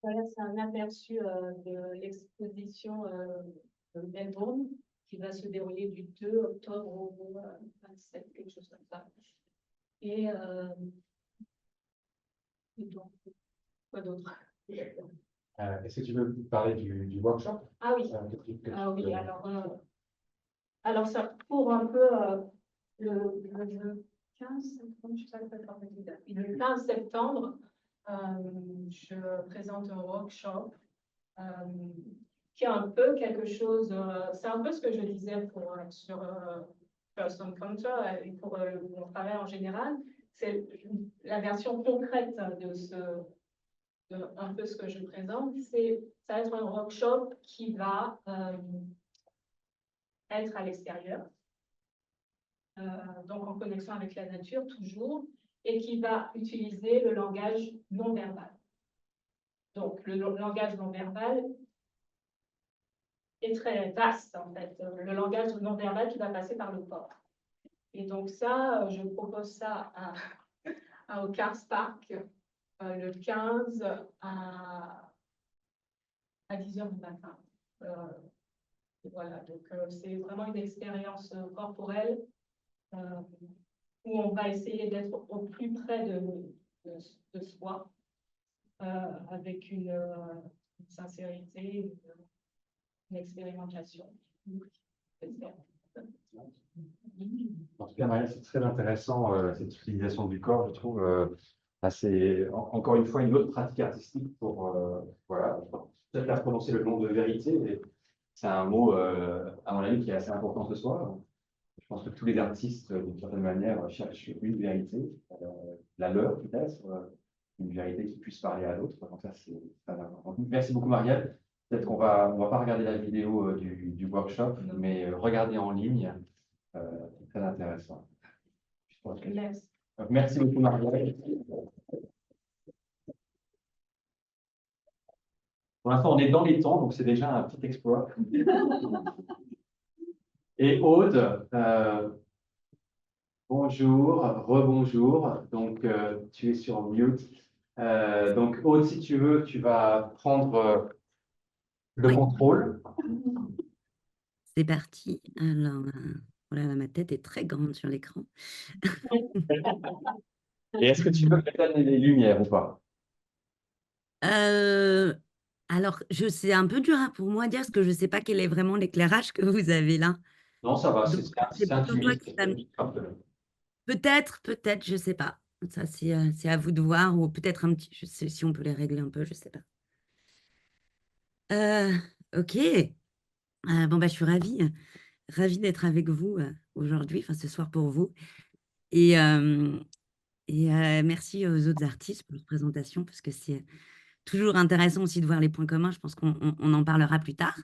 Voilà, c'est un aperçu de l'exposition de Melbourne qui va se dérouler du 2 octobre au 27, quelque chose comme ça. Et donc, quoi d'autre? Est-ce que tu veux parler du workshop? Ah oui, Ah oui, alors ça pour un peu le 15 septembre, je sais pas exactement. Le 15 septembre, je présente un workshop qui est un peu quelque chose, c'est un peu ce que je disais sur First Encounter et pour mon travail en général, c'est la version concrète de un peu ce que je présente, ça va être un workshop qui va être à l'extérieur, donc en connexion avec la nature toujours, et qui va utiliser le langage non verbal. Donc le langage non verbal est très vaste en fait, le langage non verbal qui va passer par le corps. Et donc ça, je propose ça au Cars Park le 15 à 10h du matin. Voilà, donc c'est vraiment une expérience corporelle où on va essayer d'être au plus près de soi, avec une sincérité, une expérimentation. En tout cas, Maria, c'est très intéressant, cette utilisation du corps, je trouve. C'est encore une fois une autre pratique artistique pour, voilà, peut-être la prononcer le nom de vérité. Et c'est un mot, à mon avis, qui est assez important ce soir. Je pense que tous les artistes, d'une certaine manière, cherchent une vérité, la leur peut-être, une vérité qui puisse parler à l'autre. Donc ça, c'est très important. Merci beaucoup, Marielle. Peut-être on va pas regarder la vidéo du workshop, mais regarder en ligne, c'est très intéressant. Je pense que- Merci. Donc, merci beaucoup, Marielle. Pour l'instant, on est dans les temps, donc c'est déjà un petit exploit. Et Aude, bonjour, rebonjour. Donc, tu es sur mute. Donc, Aude, si tu veux, tu vas prendre le Oui. contrôle. C'est parti. Alors, oh là là, ma tête est très grande sur l'écran. Et est-ce que tu veux éteindre les lumières ou pas? Alors, c'est un peu dur pour moi à dire parce que je ne sais pas quel est vraiment l'éclairage que vous avez là. Non, ça va, Donc, c'est c'est plutôt toi intimiste. qui peut-être, je ne sais pas. Ça, c'est à vous de voir, ou peut-être un petit, je sais si on peut les régler un peu, je ne sais pas. Ok. Bon, bah, je suis ravie d'être avec vous aujourd'hui, enfin ce soir pour vous. Et merci aux autres artistes pour leur présentation, parce que c'est toujours intéressant aussi de voir les points communs. Je pense qu'on en parlera plus tard.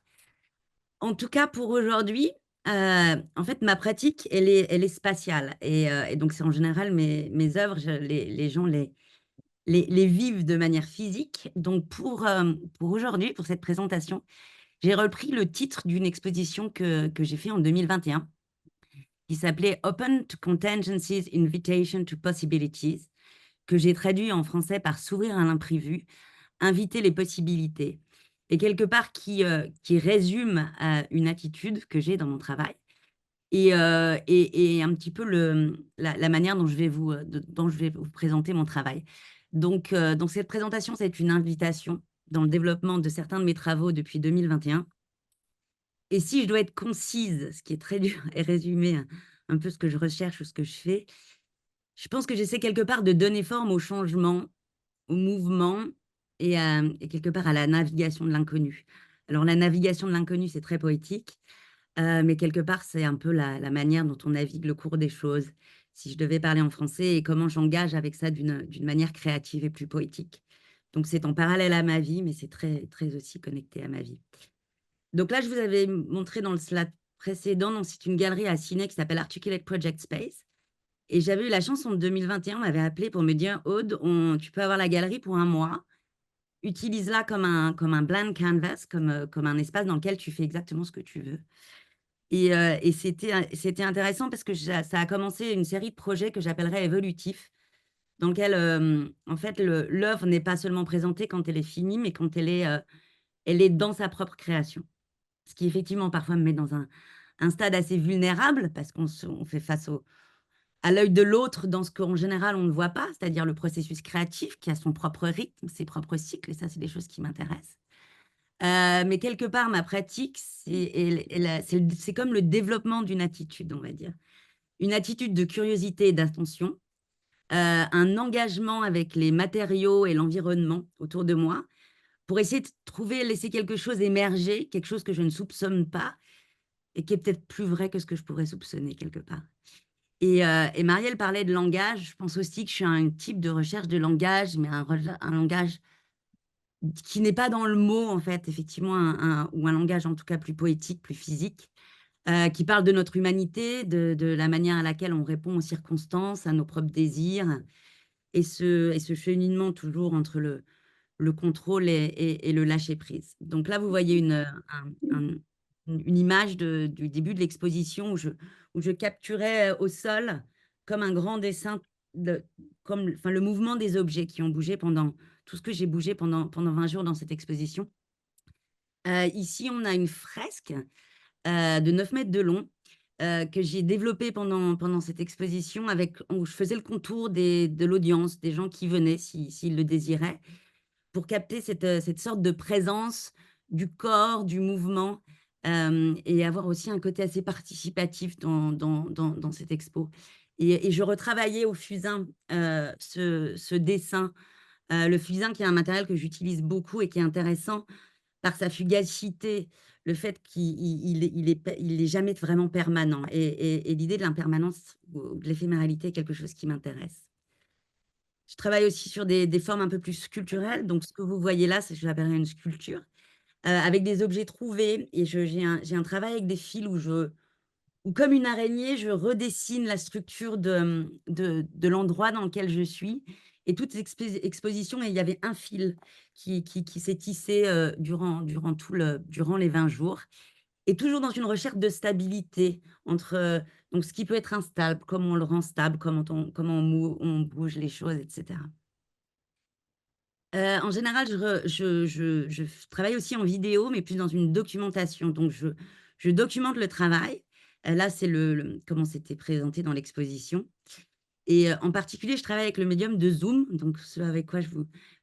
En tout cas, pour aujourd'hui, en fait, ma pratique, elle est spatiale. Et donc, c'est en général mes œuvres, les gens les vivent de manière physique. Donc, pour aujourd'hui, pour cette présentation, j'ai repris le titre d'une exposition que j'ai fait en 2021, qui s'appelait Open to Contingencies, Invitation to Possibilities, que j'ai traduit en français par S'ouvrir à l'imprévu, inviter les possibilités, et quelque part qui résume une attitude que j'ai dans mon travail et un petit peu la manière dont je vais vous présenter mon travail. Donc cette présentation, c'est une invitation dans le développement de certains de mes travaux depuis 2021. Et si je dois être concise, ce qui est très dur, et résumer un peu ce que je recherche ou ce que je fais, je pense que j'essaie quelque part de donner forme au changement, au mouvement et quelque part à la navigation de l'inconnu. Alors, la navigation de l'inconnu, c'est très poétique, mais quelque part, c'est un peu la manière dont on navigue le cours des choses, si je devais parler en français, et comment j'engage avec ça d'une manière créative et plus poétique. Donc, c'est en parallèle à ma vie, mais c'est très, très aussi connecté à ma vie. Donc là, je vous avais montré dans le slide précédent, donc c'est une galerie à Ciné qui s'appelle Articulate Project Space. Et j'avais eu la chance en 2021, on m'avait appelé pour me dire, Aude, tu peux avoir la galerie pour 1 mois. Utilise-la comme un blank canvas, comme un espace dans lequel tu fais exactement ce que tu veux. Et c'était intéressant parce que ça a commencé une série de projets que j'appellerais évolutifs, dans lequel, en fait, l'œuvre n'est pas seulement présentée quand elle est finie, mais quand elle est dans sa propre création. Ce qui, effectivement, parfois me met dans un stade assez vulnérable parce qu'on fait face à l'œil de l'autre dans ce qu'en général, on ne voit pas, c'est-à-dire le processus créatif qui a son propre rythme, ses propres cycles, et ça, c'est des choses qui m'intéressent. Mais quelque part, ma pratique, c'est comme le développement d'une attitude, on va dire. Une attitude de curiosité et d'attention, un engagement avec les matériaux et l'environnement autour de moi, pour essayer de laisser quelque chose émerger, quelque chose que je ne soupçonne pas, et qui est peut-être plus vrai que ce que je pourrais soupçonner quelque part. Et Marielle parlait de langage. Je pense aussi que je suis un type de recherche de langage, mais un langage qui n'est pas dans le mot, en fait, effectivement, ou un langage en tout cas plus poétique, plus physique, qui parle de notre humanité, de la manière à laquelle on répond aux circonstances, à nos propres désirs, et ce cheminement toujours entre le contrôle et le lâcher-prise. Donc là, vous voyez une image du début de l'exposition où je capturais au sol comme un grand dessin, enfin, le mouvement des objets qui ont bougé tout ce que j'ai bougé pendant 20 jours dans cette exposition. Ici, on a une fresque de 9 mètres de long que j'ai développée pendant cette exposition où je faisais le contour de l'audience, des gens qui venaient s'ils le désiraient, pour capter cette sorte de présence du corps, du mouvement, et avoir aussi un côté assez participatif dans cette expo. Et je retravaillais au fusain ce dessin. Le fusain qui est un matériel que j'utilise beaucoup et qui est intéressant par sa fugacité, le fait qu'il est jamais vraiment permanent. Et l'idée de l'impermanence ou de l'éphéméralité est quelque chose qui m'intéresse. Je travaille aussi sur des formes un peu plus sculpturelles. Donc, ce que vous voyez là, je l'appellerais une sculpture, avec des objets trouvés. Et j'ai un travail avec des fils où, comme une araignée, je redessine la structure de l'endroit dans lequel je suis. Et toute exposition, il y avait un fil qui s'est tissé durant les 20 jours. Et toujours dans une recherche de stabilité entre donc ce qui peut être instable, comment on le rend stable, comment on bouge les choses, etc. En général, je travaille aussi en vidéo, mais plus dans une documentation. Donc, je documente le travail. Là, c'est comment c'était présenté dans l'exposition. Et en particulier, je travaille avec le médium de Zoom, donc ce avec quoi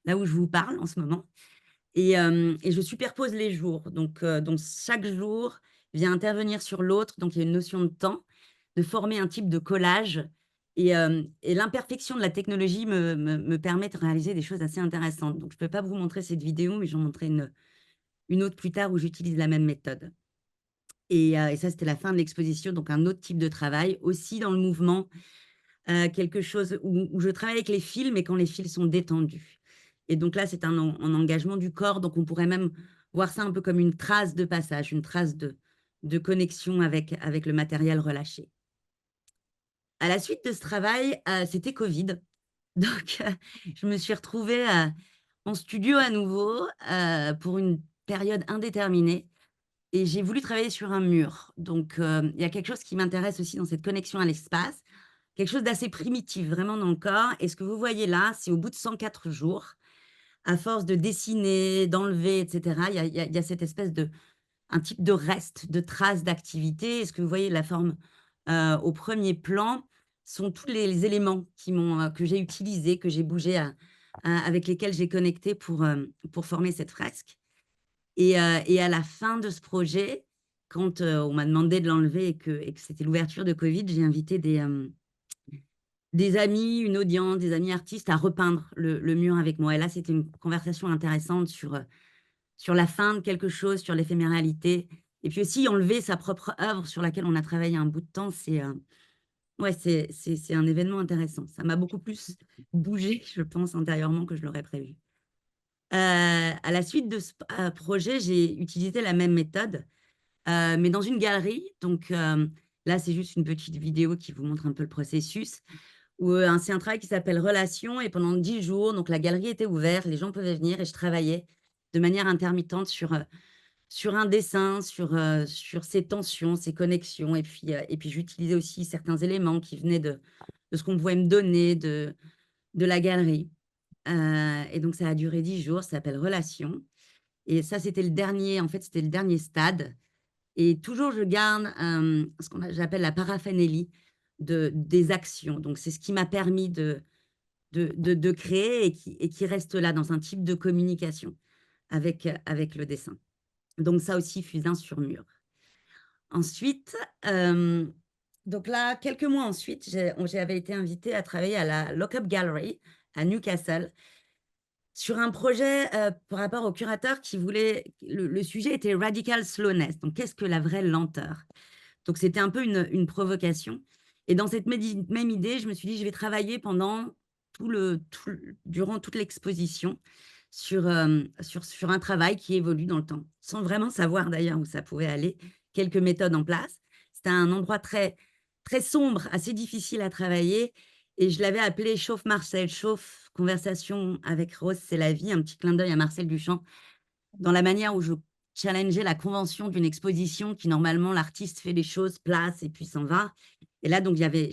là où je vous parle en ce moment. Et je superpose les jours. Donc chaque jour vient intervenir sur l'autre. Donc, il y a une notion de temps, de former un type de collage. Et l'imperfection de la technologie me permet de réaliser des choses assez intéressantes. Donc, je ne peux pas vous montrer cette vidéo, mais j'en montrerai une autre plus tard où j'utilise la même méthode. Et ça, c'était la fin de l'exposition. Donc, un autre type de travail, aussi dans le mouvement, quelque chose où je travaille avec les fils, mais quand les fils sont détendus. Et donc là, c'est un engagement du corps. Donc, on pourrait même voir ça un peu comme une trace de passage, une trace de connexion avec le matériel relâché. À la suite de ce travail, c'était Covid. Donc, je me suis retrouvée en studio à nouveau pour une période indéterminée. Et j'ai voulu travailler sur un mur. Donc, il y a quelque chose qui m'intéresse aussi dans cette connexion à l'espace, quelque chose d'assez primitif, vraiment dans le corps. Et ce que vous voyez là, c'est au bout de 104 jours, à force de dessiner, d'enlever, etc., il y a cette espèce un type de reste, de trace d'activité. Et ce que vous voyez, la forme au premier plan, sont tous les éléments que j'ai utilisés, que j'ai bougés, avec lesquels j'ai connecté pour former cette fresque. Et à la fin de ce projet, quand on m'a demandé de l'enlever et que c'était l'ouverture de Covid, j'ai invité des amis, une audience, des amis artistes à repeindre le mur avec moi. Et là, c'était une conversation intéressante sur la fin de quelque chose, sur l'éphéméralité. Et puis aussi, enlever sa propre œuvre sur laquelle on a travaillé un bout de temps, c'est un événement intéressant. Ça m'a beaucoup plus bougé, je pense, intérieurement que je l'aurais prévu. À la suite de ce projet, j'ai utilisé la même méthode, mais dans une galerie. Donc là, c'est juste une petite vidéo qui vous montre un peu le processus. C'est un travail qui s'appelle Relations. Et pendant 10 jours, donc la galerie était ouverte, les gens pouvaient venir et je travaillais de manière intermittente sur un dessin, sur ces tensions, ces connexions. Et puis j'utilisais aussi certains éléments qui venaient de ce qu'on pouvait me donner de la galerie. Et donc, ça a duré 10 jours, ça s'appelle Relations. Et ça, c'était le dernier stade. Et toujours, je garde ce que j'appelle la paraphénélie des actions. Donc, c'est ce qui m'a permis de créer et qui reste là dans un type de communication avec le dessin. Donc, ça aussi, fusain sur mur. Ensuite, donc là, quelques mois ensuite, j'avais été invitée à travailler à la Lock-Up Gallery à Newcastle sur un projet par rapport au curateur qui voulait. Le sujet était Radical Slowness. Donc, qu'est-ce que la vraie lenteur? Donc, c'était un peu une provocation. Et dans cette même idée, je me suis dit, je vais travailler durant toute l'exposition sur un travail qui évolue dans le temps, sans vraiment savoir d'ailleurs où ça pouvait aller, quelques méthodes en place. C'était un endroit très, très sombre, assez difficile à travailler. Et je l'avais appelé Chauffe Marcel, Chauffe, conversation avec Rose, c'est la vie, un petit clin d'œil à Marcel Duchamp, dans la manière où je challengeais la convention d'une exposition qui, normalement, l'artiste fait les choses, place et puis s'en va. Et là, donc, j'avais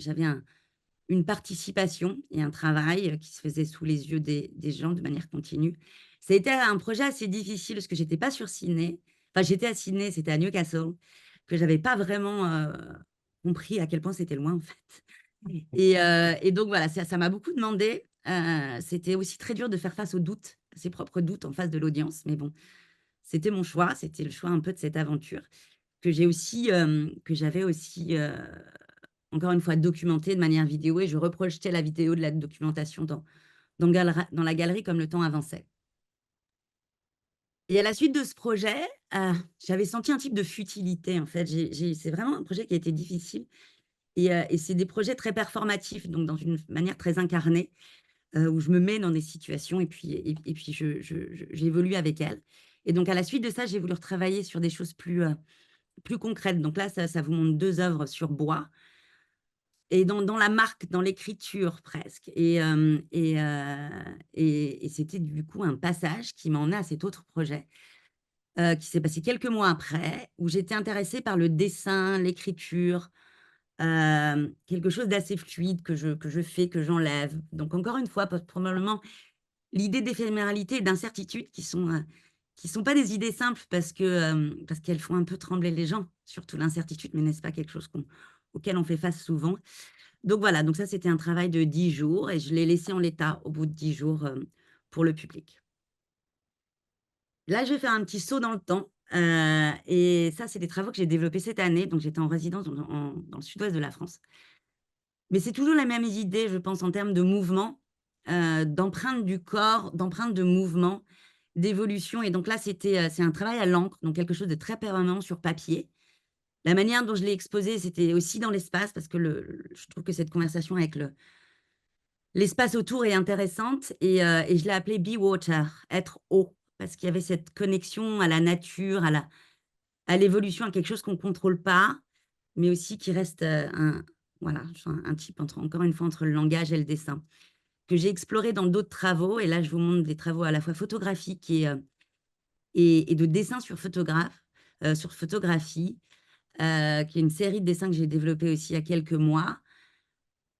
une participation et un travail qui se faisait sous les yeux des gens de manière continue. Ça a été un projet assez difficile parce que j'étais pas sur Sydney. Enfin, j'étais à Sydney, c'était à Newcastle, que j'avais pas vraiment compris à quel point c'était loin, en fait. Et donc, voilà, ça m'a beaucoup demandé. C'était aussi très dur de faire face aux doutes, ses propres doutes en face de l'audience. Mais bon, c'était mon choix, c'était le choix un peu de cette aventure. que j'avais aussi, encore une fois, documenté de manière vidéo, et je reprojetais la vidéo de la documentation dans la galerie comme le temps avançait. Et à la suite de ce projet, j'avais senti un type de futilité, en fait. C'est vraiment un projet qui a été difficile, et c'est des projets très performatifs, donc dans une manière très incarnée, où je me mets dans des situations et puis j'évolue avec elles. Et donc à la suite de ça, j'ai voulu retravailler sur des choses plus concrètes. Donc là, ça vous montre 2 œuvres sur bois, et dans la marque, dans l'écriture presque. Et c'était du coup un passage qui m'a emmenée à cet autre projet, qui s'est passé quelques mois après, où j'étais intéressée par le dessin, l'écriture, quelque chose d'assez fluide que je fais, que j'enlève. Donc encore une fois, probablement l'idée d'éphéméralité et d'incertitude qui sont pas des idées simples, parce qu'elles font un peu trembler les gens, surtout l'incertitude, mais n'est-ce pas quelque chose auquel on fait face souvent. Donc voilà, donc ça, c'était un travail de 10 jours, et je l'ai laissé en l'état au bout de 10 jours pour le public. Là, je vais faire un petit saut dans le temps, et ça, c'est des travaux que j'ai développés cette année. Donc j'étais en résidence dans le sud-ouest de la France. Mais c'est toujours la même idée, je pense, en termes de mouvement, d'empreinte du corps, d'empreinte de mouvement, d'évolution. Et donc là, c'est un travail à l'encre, donc quelque chose de très permanent sur papier. La manière dont je l'ai exposé, c'était aussi dans l'espace, parce que je trouve que cette conversation avec l'espace autour est intéressante, et je l'ai appelé Be Water, être eau, parce qu'il y avait cette connexion à la nature, à l'évolution, à quelque chose qu'on ne contrôle pas, mais aussi qui reste voilà, un type, encore une fois, entre le langage et le dessin, que j'ai exploré dans d'autres travaux. Et là, je vous montre des travaux à la fois photographiques et de dessin sur photographie, qui est une série de dessins que j'ai développé aussi il y a quelques mois,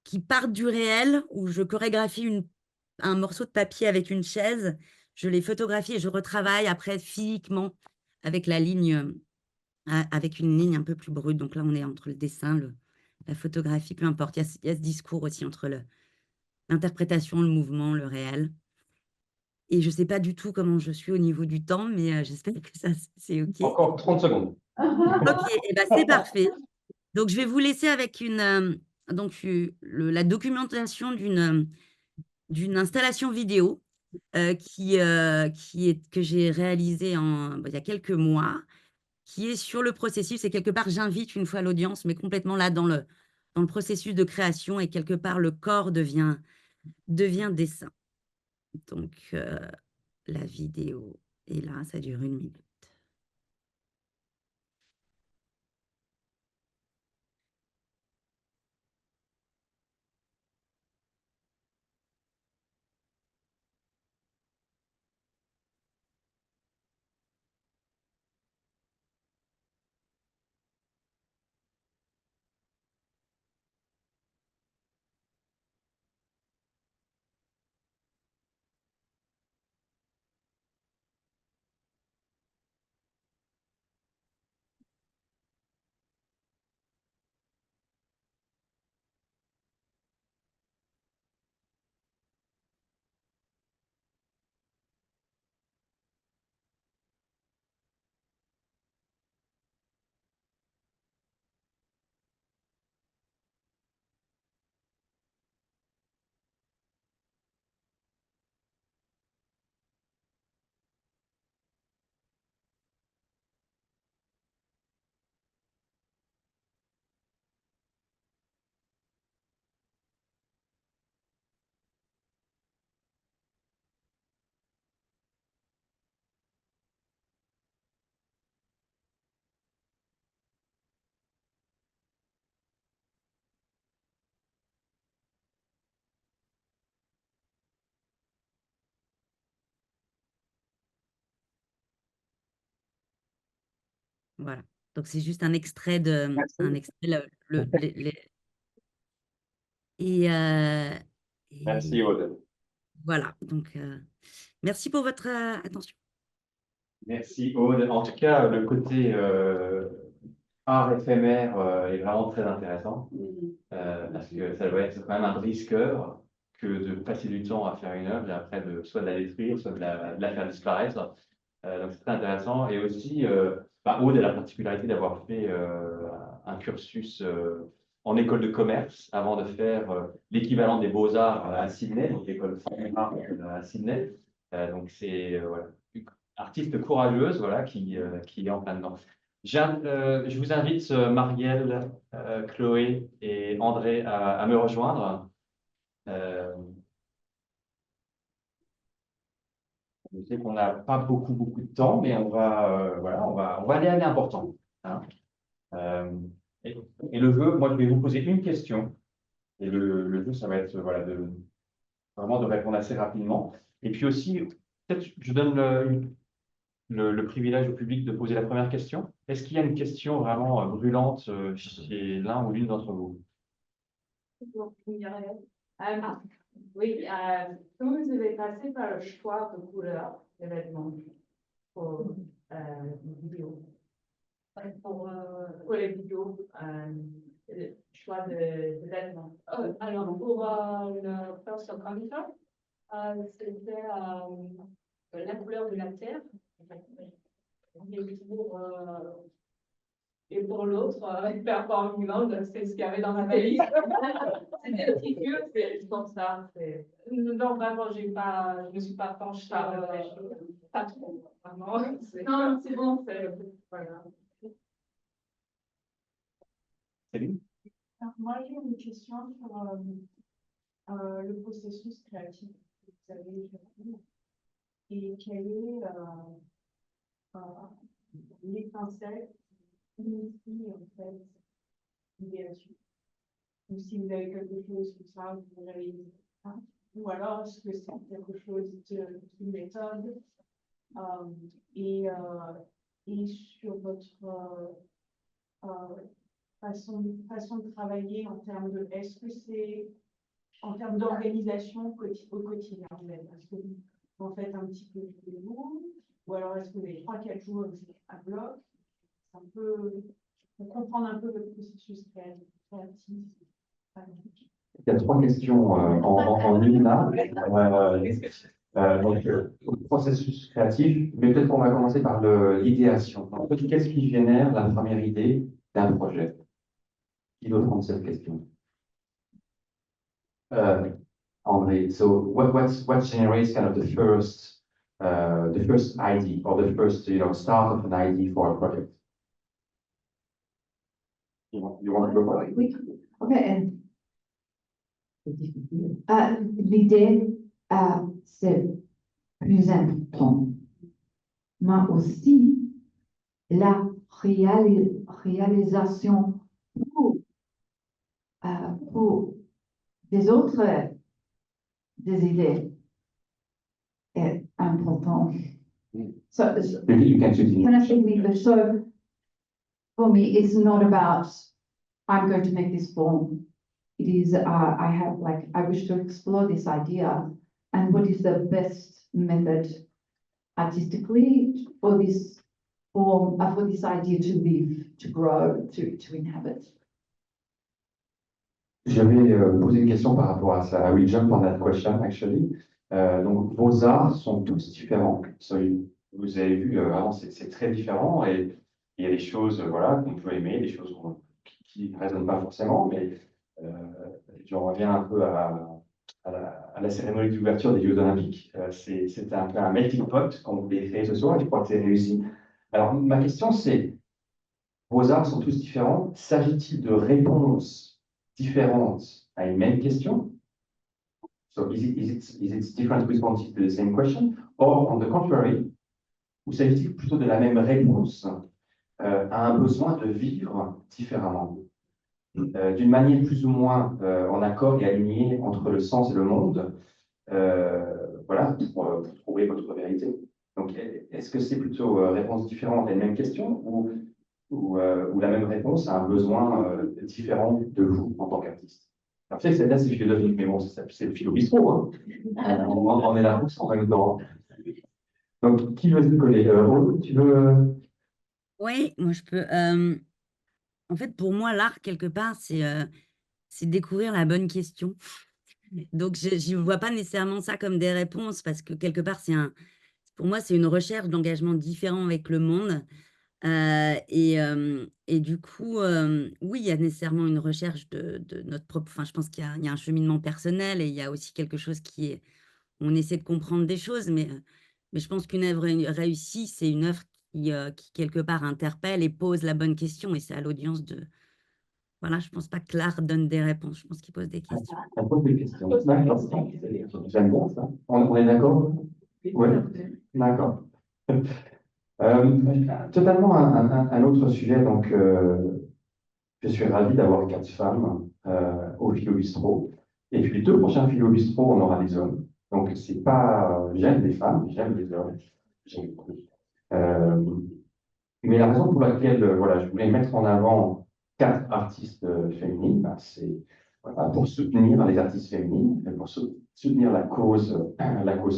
qui partent du réel, où je chorégraphie un morceau de papier avec une chaise, je les photographie et je retravaille après physiquement avec avec une ligne un peu plus brute. Donc là, on est entre le dessin, la photographie, peu importe. Il y a ce discours aussi entre l'interprétation, le mouvement, le réel. Et je ne sais pas du tout comment je suis au niveau du temps, mais j'espère que ça, c'est OK. Encore 30 secondes. OK, et ben, c'est parfait. Donc, je vais vous laisser avec la documentation d'une installation vidéo que j'ai réalisée il y a quelques mois, qui est sur le processus. Et quelque part, j'invite une fois l'audience, mais complètement là dans le processus de création, et quelque part, le corps devient dessin. Donc, la vidéo est là, ça dure 1 minute. Voilà. Donc, c'est juste un extrait et Merci, Aude. voilà. Donc, merci pour votre attention. Merci, Aude. En tout cas, le côté art éphémère est vraiment très intéressant, parce que ça doit être quand même un brise-cœur que de passer du temps à faire une œuvre et après soit de la détruire, soit de la faire disparaître. Donc c'est très intéressant. Et aussi, Aude a la particularité d'avoir fait un cursus en école de commerce avant de faire l'équivalent des beaux-arts à Sydney, donc l'école Fine-Art à Sydney. Donc c'est voilà, une artiste courageuse voilà, qui est en plein dedans. Je vous invite, Marielle, Chloé et André, à me rejoindre. Je sais qu'on n'a pas beaucoup de temps, mais voilà, on va aller à l'important. Hein. Euh, et, et le jeu, moi, je vais vous poser une question. Et le jeu, ça va être voilà, vraiment de répondre assez rapidement. Et puis aussi, peut-être je donne le privilège au public de poser la première question. Est-ce qu'il y a une question vraiment brûlante chez l'un ou l'une d'entre vous? Oui, comment vous avez passé par le choix de couleurs des vêtements pour les vidéos? Pour les vidéos, le choix de vêtements. Alors, pour le First Counter, c'était la couleur de la terre. Et pour l'autre, Performing Land, c'est ce qu'il y avait dans ma valise. C'était un petit peu, c'est comme ça. Non, vraiment, je ne me suis pas penchée. Pas trop, vraiment. Non, c'est bon, voilà. Alors, moi, j'ai une question sur le processus créatif que vous avez fait et quelle est l'étincelle qui initie en fait l'idéation. Ou si vous avez quelque chose comme ça, vous avez ou alors est-ce que c'est quelque chose d'une méthode et sur votre façon de travailler en termes de, est-ce que c'est en termes d'organisation au quotidien même? Est-ce que vous en faites un petit peu tous les jours? Ou alors est-ce que les 3-4 jours, c'est un bloc? C'est un peu, pour comprendre un peu le processus créatif. Il y a 3 questions en une là. Donc, le processus créatif, mais peut-être qu'on va commencer par l'idéation. Qu'est-ce qui génère la première idée d'un projet? Qui doit prendre cette question? André, so what generates kind of the first idea or the first start of an idea for a project? You want to go for it? Oui, ok. L'idée, c'est plus important, mais aussi la réalisation pour des autres des idées est important. So, You can choose. can I speak in English? So, for me, it's not about I'm going to make this form. It is I wish to explore this idea and what is the best method artistically for this form, for this idea to live, to grow, to inhabit. J'avais posé une question par rapport à ça. I will jump on that question, actually. Donc, vos arts sont tous différents. So, vous avez vu, vraiment, c'est très différent et il y a des choses voilà, qu'on peut aimer, des choses qui ne résonnent pas forcément, mais je reviens un peu à la cérémonie d'ouverture des Jeux Olympiques. C'était un peu un melting pot qu'on voulait créer ce soir et je crois que c'est réussi. Alors, ma question, c'est, vos arts sont tous différents. S'agit-il de réponses différentes à une même question? So is it different responses to the same question? Or, on the contrary, ou s'agit-il plutôt de la même réponse à un besoin de vivre différemment? D'une manière plus ou moins en accord et alignée entre le sens et le monde, voilà, pour trouver votre vérité. Donc, est-ce que c'est plutôt réponse différente à une même question ou la même réponse à un besoin différent de vous en tant qu'artiste? Alors, je sais que celle-là, c'est philosophique, mais bon, c'est le philo bistrot, hein. On est là pour ça en même temps. Donc, qui veut se coller? Aude, tu veux? Oui, moi je peux. En fait, pour moi, l'art, quelque part, c'est découvrir la bonne question. Donc, je ne vois pas nécessairement ça comme des réponses parce que quelque part, pour moi, c'est une recherche d'engagement différent avec le monde. Et du coup, oui, il y a nécessairement une recherche de notre propre. Enfin, je pense qu'il y a un cheminement personnel et il y a aussi quelque chose qui est. On essaie de comprendre des choses, mais je pense qu'une œuvre réussie, c'est une œuvre qui, quelque part, interpelle et pose la bonne question. Et c'est à l'audience de. Voilà, je pense pas que l'art donne des réponses. Je pense qu'il pose des questions. On pose des questions. D'accord. J'aime bien ça. On est d'accord? Oui. D'accord. Totalement un autre sujet. Donc, je suis ravi d'avoir 4 femmes au Philo Bistrot. Et puis, les 2 prochains Philo Bistrot, on aura des hommes. Donc, c'est pas. J'aime les femmes, j'aime les hommes. J'aime beaucoup. Mais la raison pour laquelle voilà, je voulais mettre en avant 4 artistes féminines, bah, c'est voilà, pour soutenir les artistes féminines, pour soutenir la cause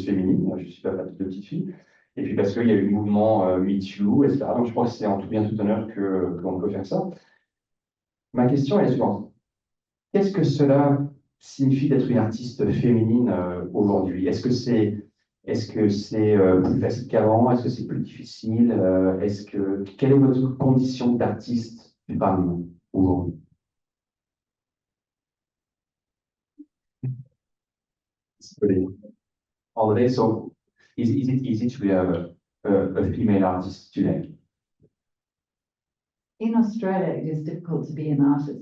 féminine. Je suis papa de 2 petites filles. Et puis parce qu'il y a eu le mouvement Me Too, etc. Donc je crois que c'est en tout bien tout honneur qu'on peut faire ça. Ma question est la suivante. Qu'est-ce que cela signifie d'être une artiste féminine aujourd'hui? Est-ce que c'est plus facile qu'avant? Est-ce que c'est plus difficile? Quelle est votre condition d'artiste femme aujourd'hui? André, so is it easy to be a female artist today? In Australia, it is difficult to be an artist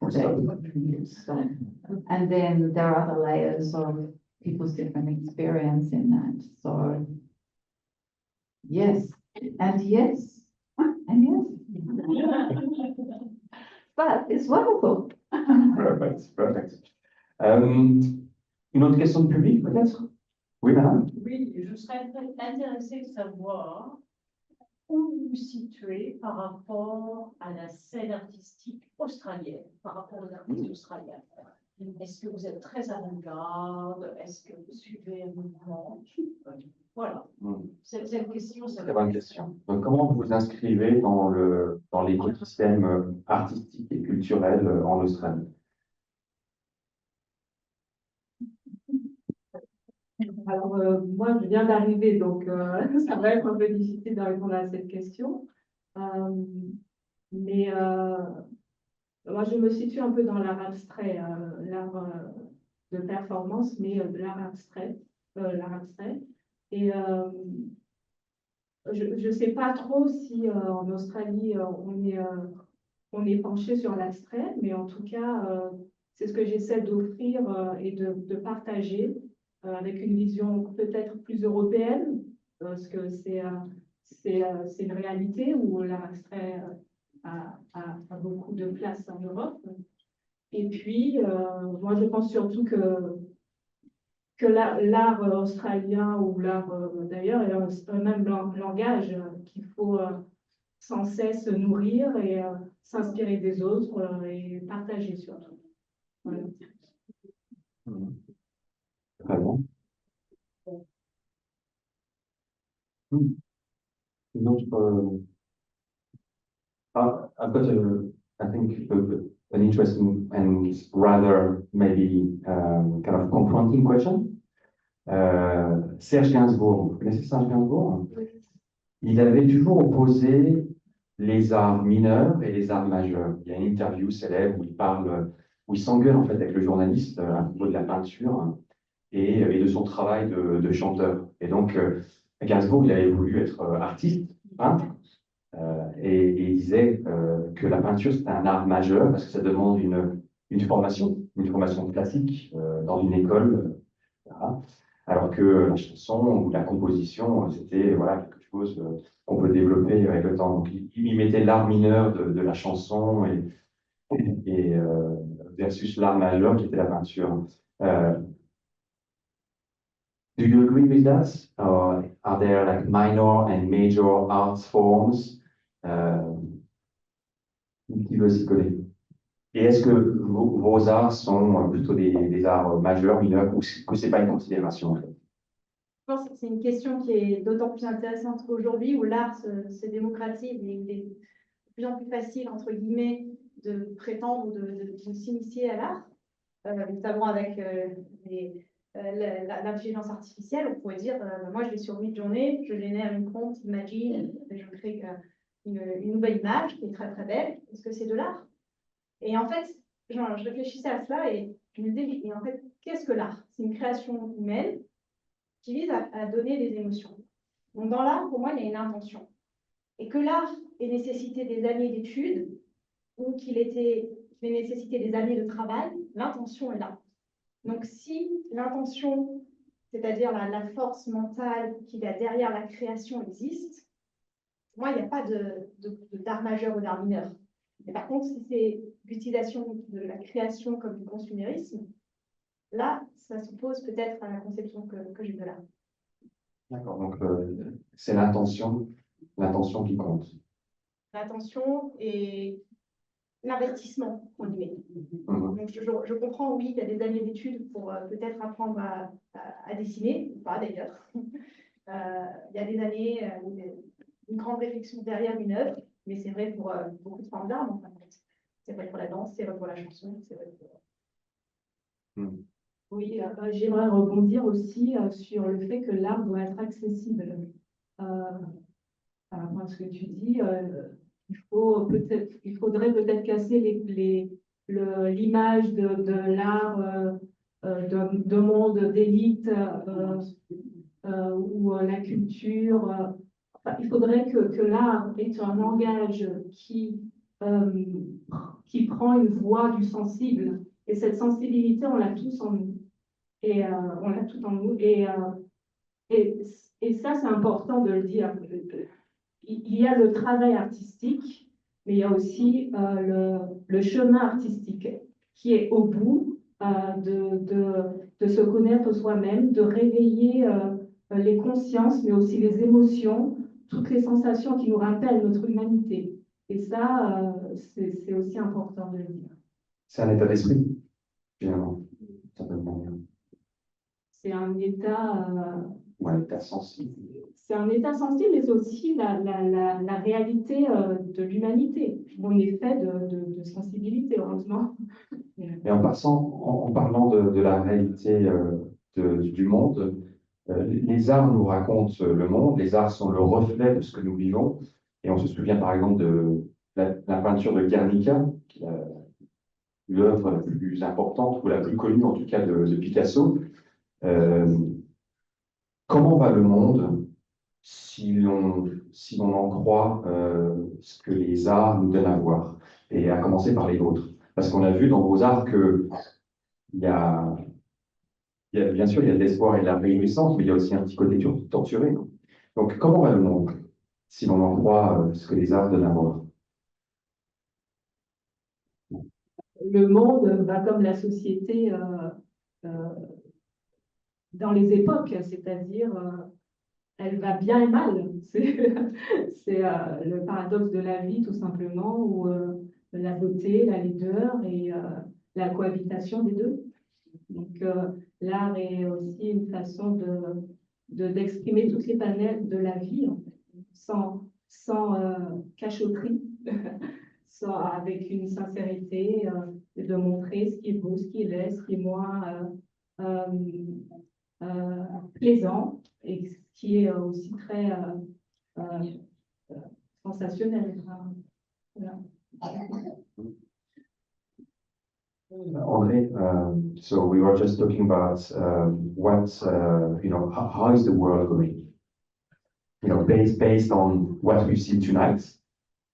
today. So, and then there are other layers of people's different experience in that. So, yes, and yes, and yes. But it's wonderful. Perfect, perfect. Une autre question de public, peut-être? Oui, madame? Oui, je serais intéressée de savoir où vous vous situez par rapport à la scène artistique australienne, par rapport aux artistes australiens. Est-ce que vous êtes très avant-garde? Est-ce que vous suivez un mouvement? Voilà. C'est une question. Très bonne question. Donc, comment vous vous inscrivez dans l'écosystème artistique et culturel en Australie? Alors, moi, je viens d'arriver, donc ça va être un peu difficile de répondre à cette question. Mais moi, je me situe un peu dans l'art abstrait, l'art de performance, mais l'art abstrait. Et je ne sais pas trop si en Australie, on est penché sur l'abstrait, mais en tout cas, c'est ce que j'essaie d'offrir et de partager avec une vision peut-être plus européenne, parce que c'est une réalité où l'art abstrait a beaucoup de place en Europe. Et puis, moi, je pense surtout que l'art australien ou l'art d'ailleurs est un même langage qu'il faut sans cesse nourrir et s'inspirer des autres et partager surtout. Voilà. Très bien. Une autre. I've got I think, an interesting and rather maybe kind of confronting question. Serge Gainsbourg, vous connaissez Serge Gainsbourg? Il avait toujours opposé les arts mineurs et les arts majeurs. Il y a une interview célèbre où il s'engueule en fait avec le journaliste à propos de la peinture et de son travail de chanteur. Et donc, Gainsbourg, il avait voulu être artiste, peintre, et il disait que la peinture, c'était un art majeur parce que ça demande une formation classique dans une école, etc. Alors que la chanson ou la composition, c'était voilà, quelque chose qu'on peut développer avec le temps. Donc, il mettait l'art mineur de la chanson et versus l'art majeur qui était la peinture. Do you agree with that? Are there like minor and major art forms? Qui veut s'y coller? Et est-ce que vos arts sont plutôt des arts majeurs, mineurs, ou que ce n'est pas une considération en fait? Je pense que c'est une question qui est d'autant plus intéressante aujourd'hui où l'art se démocratise et il est de plus en plus facile, entre guillemets, de prétendre ou de s'initier à l'art, notamment avec l'intelligence artificielle. On pourrait dire, moi je vais sur Midjourney, je génère une compte, Imagine, je crée une nouvelle image qui est très très belle. Est-ce que c'est de l'art? Et en fait, genre, je réfléchissais à cela et je me disais, mais en fait, qu'est-ce que l'art? C'est une création humaine qui vise à donner des émotions. Donc dans l'art, pour moi, il y a une intention. Et que l'art ait nécessité des années d'études ou qu'il ait nécessité des années de travail, l'intention est là. Donc si l'intention, c'est-à-dire la force mentale qu'il y a derrière la création existe, pour moi, il n'y a pas d'art majeur ou d'art mineur. Mais par contre, si c'est l'utilisation de la création comme du consumérisme, là, ça s'oppose peut-être à la conception que j'ai de l'art. D'accord, donc c'est l'intention qui compte. L'attention et l'investissement qu'on y met. Donc, je comprends, oui, il y a des années d'études pour peut-être apprendre à dessiner, ou pas d'ailleurs. Il y a des années, une grande réflexion derrière une œuvre, mais c'est vrai pour beaucoup de formes d'art, en fin de compte. C'est vrai pour la danse, c'est vrai pour la chanson, c'est vrai pour... Oui, j'aimerais rebondir aussi sur le fait que l'art doit être accessible. Par rapport à ce que tu dis, il faudrait peut-être casser l'image de l'art de monde d'élite ou la culture. Enfin, il faudrait que l'art ait un langage qui prend une voix du sensible. Et cette sensibilité, on l'a tous en nous. Et on l'a tout en nous. Et ça, c'est important de le dire. Il y a le travail artistique, mais il y a aussi le chemin artistique qui est au bout de se connaître soi-même, de réveiller les consciences, mais aussi les émotions, toutes les sensations qui nous rappellent notre humanité. Et ça, c'est aussi important de le dire. C'est un état d'esprit, finalement. Certainement. C'est un état... Ou un état sensible. C'est un état sensible, mais c'est aussi la réalité de l'humanité. On est fait de sensibilité, heureusement. Et en parlant de la réalité du monde, les arts nous racontent le monde, les arts sont le reflet de ce que nous vivons. Et on se souvient par exemple de la peinture de Guernica, qui est l'œuvre la plus importante, ou la plus connue en tout cas de Picasso. Comment va le monde si l'on en croit ce que les arts nous donnent à voir, et à commencer par les vôtres? Parce qu'on a vu dans vos arts que bien sûr, il y a de l'espoir et de la réjouissance, mais il y a aussi un petit côté torturé. Non? Donc, comment va le monde si l'on en croit ce que les arts donnent à voir? Le monde va comme la société dans les époques, c'est-à-dire elle va bien et mal. C'est le paradoxe de la vie, tout simplement, où la beauté, la laideur et la cohabitation des deux. Donc, l'art est aussi une façon d'exprimer toutes les panels de la vie, en fait, sans cachotterie, avec une sincérité, de montrer ce qui est beau, ce qui est laid, ce qui est moins plaisant, et ce qui est aussi très sensationnel. Voilà. André, so we were just talking about how is the world going? Based on what we've seen tonight,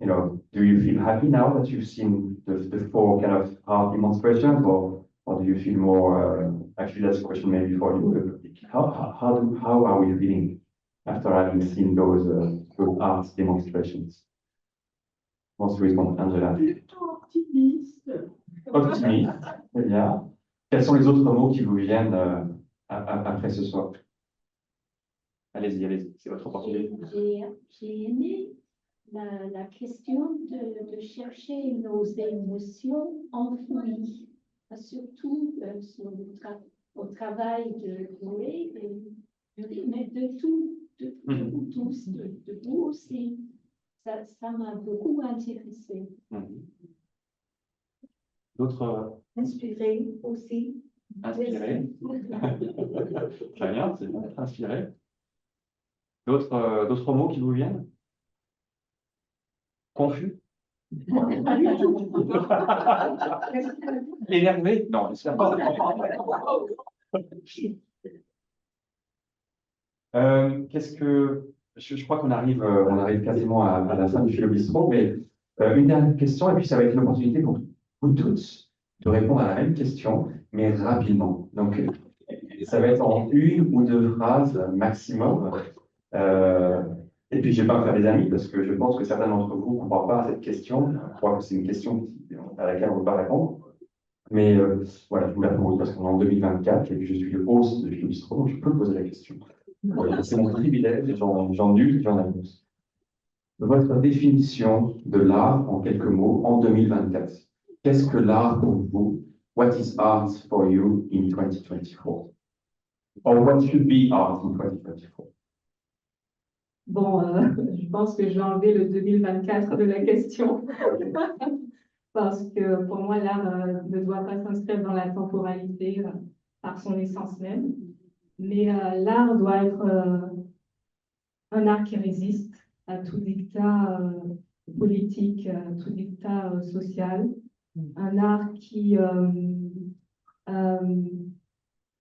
do you feel happy now that you've seen the four kind of art demonstrations, or do you feel more? Actually, that's a question maybe for you. How are we feeling after having seen those art demonstrations? Wants to respond, Angela? Plutôt optimiste. Optimiste, très bien. Quels sont les autres mots qui vous viennent après ce soir? Allez-y, c'est votre opportunité. J'ai aimé la question de chercher nos émotions enfouies, surtout au travail de Chloé, mais de tous, de vous aussi. Ça m'a beaucoup intéressé. D'autres? Inspiré aussi. Inspiré. Très bien, c'est bien d'être inspiré. D'autres mots qui vous viennent? Confus? Énervé? Non, je sais pas. Qu'est-ce que je crois qu'on arrive, on arrive quasiment à la fin du Philo Bistro, mais une dernière question, et puis ça va être une opportunité pour vous tous de répondre à la même question, mais rapidement. Donc, ça va être en une ou deux phrases maximum. Et puis, je ne vais pas me faire des amis parce que je pense que certains d'entre vous ne croient pas à cette question. Je crois que c'est une question à laquelle on ne peut pas répondre. Mais voilà, je vous la pose parce qu'on est en 2024 et que je suis le host de Philo Bistro, donc je peux poser la question. Voilà, c'est mon privilège, j'en use, j'en annonce. Votre définition de l'art en quelques mots en 2024. Qu'est-ce que l'art pour vous? What is art for you in 2024? Or what should be art in 2024? Bon, je pense que je vais enlever le 2024 de la question. Parce que pour moi, l'art ne doit pas s'inscrire dans la temporalité par son essence même. Mais l'art doit être un art qui résiste à tout dictat politique, à tout dictat social. Un art qui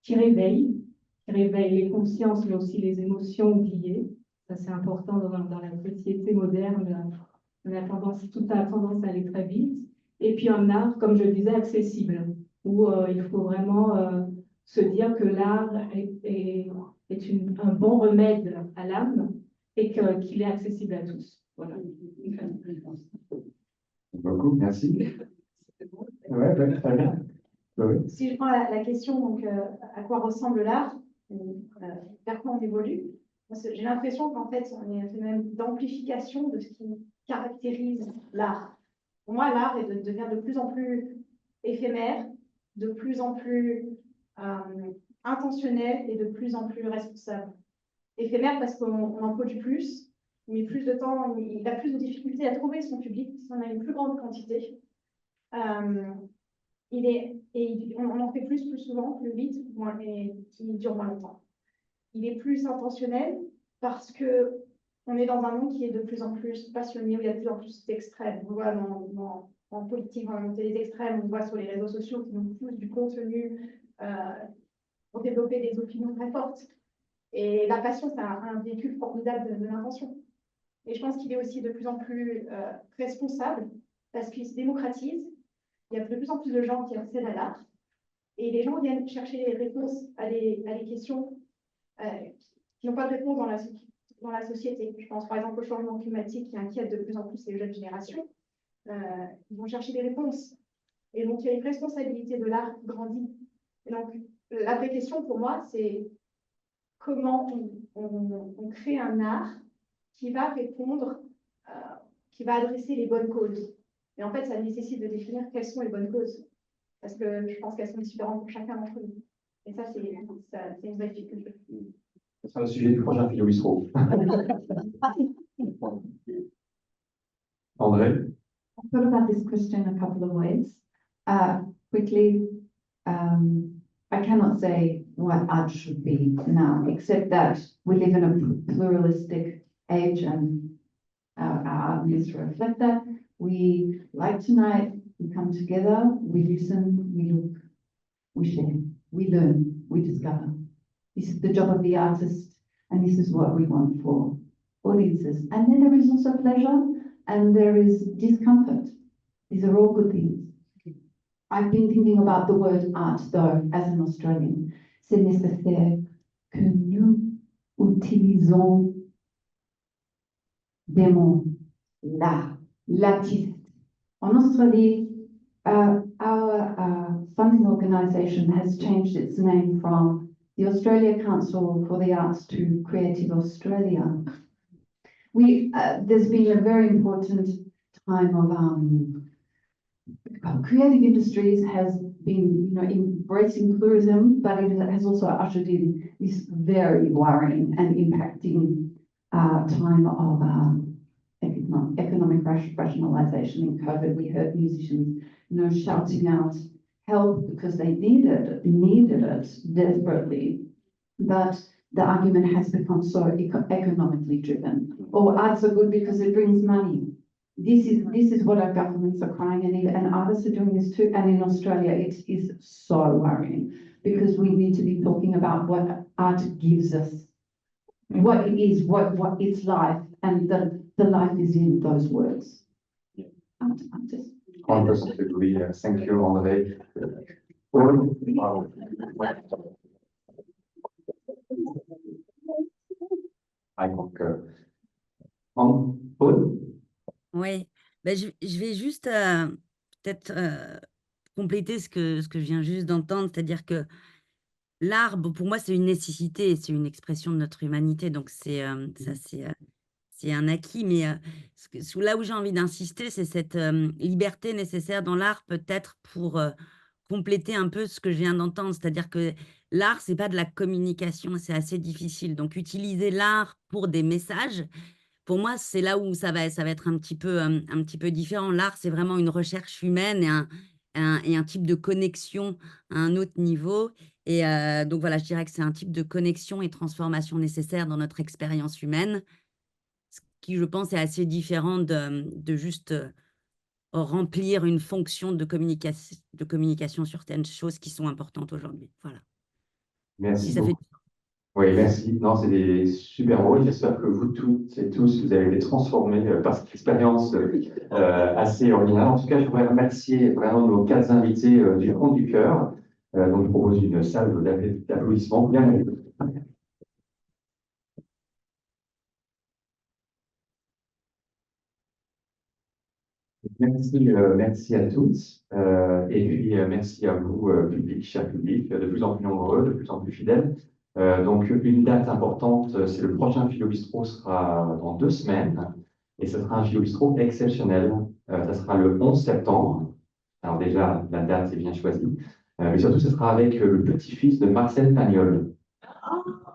réveille les consciences, mais aussi les émotions oubliées. Ça, c'est important dans la société moderne. Tout a tendance à aller très vite. Et puis un art, comme je disais, accessible, où il faut vraiment se dire que l'art est un bon remède à l'âme et qu'il est accessible à tous. Voilà. Beaucoup, merci. Ouais, très bien. Oui. Si je prends la question, donc, à quoi ressemble l'art, vers quoi on évolue, j'ai l'impression qu'en fait, on est un phénomène d'amplification de ce qui caractérise l'art. Pour moi, l'art devient de plus en plus éphémère, de plus en plus intentionnel et de plus en plus responsable. Éphémère parce qu'on en produit plus, il met plus de temps, il a plus de difficultés à trouver son public, si on a une plus grande quantité. On en fait plus souvent, plus vite, et qui dure moins longtemps. Il est plus intentionnel parce que on est dans un monde qui est de plus en plus passionné, où il y a de plus en plus d'extrêmes. On voit en politique, on a monté les extrêmes, on voit sur les réseaux sociaux qui nous poussent du contenu pour développer des opinions très fortes. Et la passion, c'est un véhicule formidable de l'intention. Et je pense qu'il est aussi de plus en plus responsable parce qu'il se démocratise. Il y a de plus en plus de gens qui accèdent à l'art. Et les gens viennent chercher les réponses à des questions qui n'ont pas de réponse dans la société. Je pense par exemple au changement climatique qui inquiète de plus en plus les jeunes générations. Ils vont chercher des réponses. Et donc, il y a une responsabilité de l'art qui grandit. Et donc, la vraie question pour moi, c'est comment on crée un art qui va répondre, qui va adresser les bonnes causes. Et en fait, ça nécessite de définir quelles sont les bonnes causes. Parce que je pense qu'elles sont différentes pour chacun d'entre nous. Et ça, c'est une vraie difficulté. Ce sera le sujet du prochain Philo Bistro. André? I've thought about this question a couple of ways. Quickly, I cannot say what art should be now, except that we live in a pluralistic age and our art needs to reflect that. We, like tonight, we come together, we listen, we look, we share, we learn, we discover. This is the job of the artist, and this is what we want for audiences. And then there is also pleasure, and there is discomfort. These are all good things. I've been thinking about the word art, though, as an Australian. C'est nécessaire que nous utilisons des mots, l'art, l'artiste. En Australie, our funding organisation has changed its name from the Australia Council for the Arts to Creative Australia. There's been a very important time of creative industries has been, embracing pluralism, but it has also ushered in this very worrying and impacting time of economic rationalisation. In COVID, we heard musicians, shouting out help because they needed it desperately. But the argument has become so economically driven. Oh, arts are good because it brings money. This is what our governments are crying, and others are doing this too. And in Australia, it is so worrying because we need to be talking about what art gives us, what it is, what it's life, and the life is in those words. I'm just 100% agree. Thank you, André. I concur. Paul? Oui, ben, je vais juste peut-être compléter ce que je viens juste d'entendre, c'est-à-dire que l'art, pour moi, c'est une nécessité, c'est une expression de notre humanité, donc c'est ça, c'est un acquis, mais là où j'ai envie d'insister, c'est cette liberté nécessaire dans l'art, peut-être pour compléter un peu ce que je viens d'entendre, c'est-à-dire que l'art, c'est pas de la communication, c'est assez difficile, donc utiliser l'art pour des messages, pour moi, c'est là où ça va être un petit peu différent. L'art, c'est vraiment une recherche humaine et un type de connexion à un autre niveau. Et donc voilà, je dirais que c'est un type de connexion et transformation nécessaire dans notre expérience humaine, ce qui, je pense, est assez différent de juste remplir une fonction de communication sur certaines choses qui sont importantes aujourd'hui. Voilà. Merci Si ça fait beaucoup. Oui, merci. Non, c'est des super mots. J'espère que vous toutes et tous, vous avez été transformés par cette expérience assez originale. En tout cas, je voudrais remercier vraiment nos 4 invités du fond du cœur. Donc, je propose une salle d'applaudissements. Bien. Merci à tous. Et puis, merci à vous, public, cher public, de plus en plus nombreux, de plus en plus fidèles. Donc, une date importante, c'est le prochain Philo Bistro sera dans 2 semaines. Et ce sera un Philo Bistro exceptionnel. Ça sera le 11 septembre. Alors déjà, la date est bien choisie. Mais surtout, ce sera avec le petit-fils de Marcel Pagnol.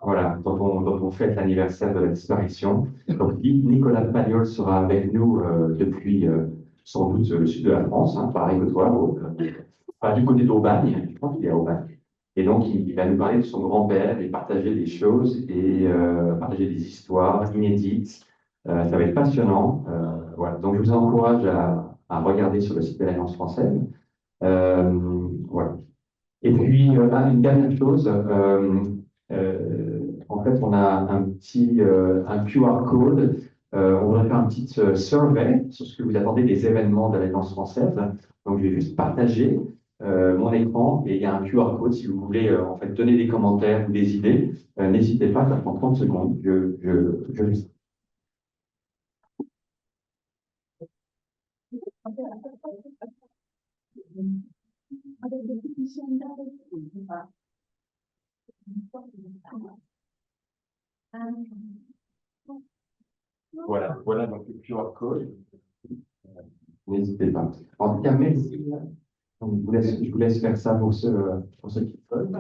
Voilà, dont on fête l'anniversaire de la disparition. Donc, Nicolas Pagnol sera avec nous depuis sans doute le sud de la France, hein, pareil que toi, du côté d'Aubagne, je crois qu'il est à Aubagne. Et donc, il va nous parler de son grand-père et partager des choses et partager des histoires inédites. Ça va être passionnant. Voilà. Donc, je vous encourage à regarder sur le site de l'Alliance française. Voilà. Et puis, une dernière chose. En fait, on a un QR code. On voudrait faire un petit survey sur ce que vous attendez des événements de l'Alliance française. Donc, je vais juste partager mon écran et il y a un QR code si vous voulez en fait donner des commentaires ou des idées. N'hésitez pas, ça prend 30 secondes. Je Voilà donc le QR code. N'hésitez pas. En tout cas, merci. Je vous laisse faire ça pour ceux qui veulent.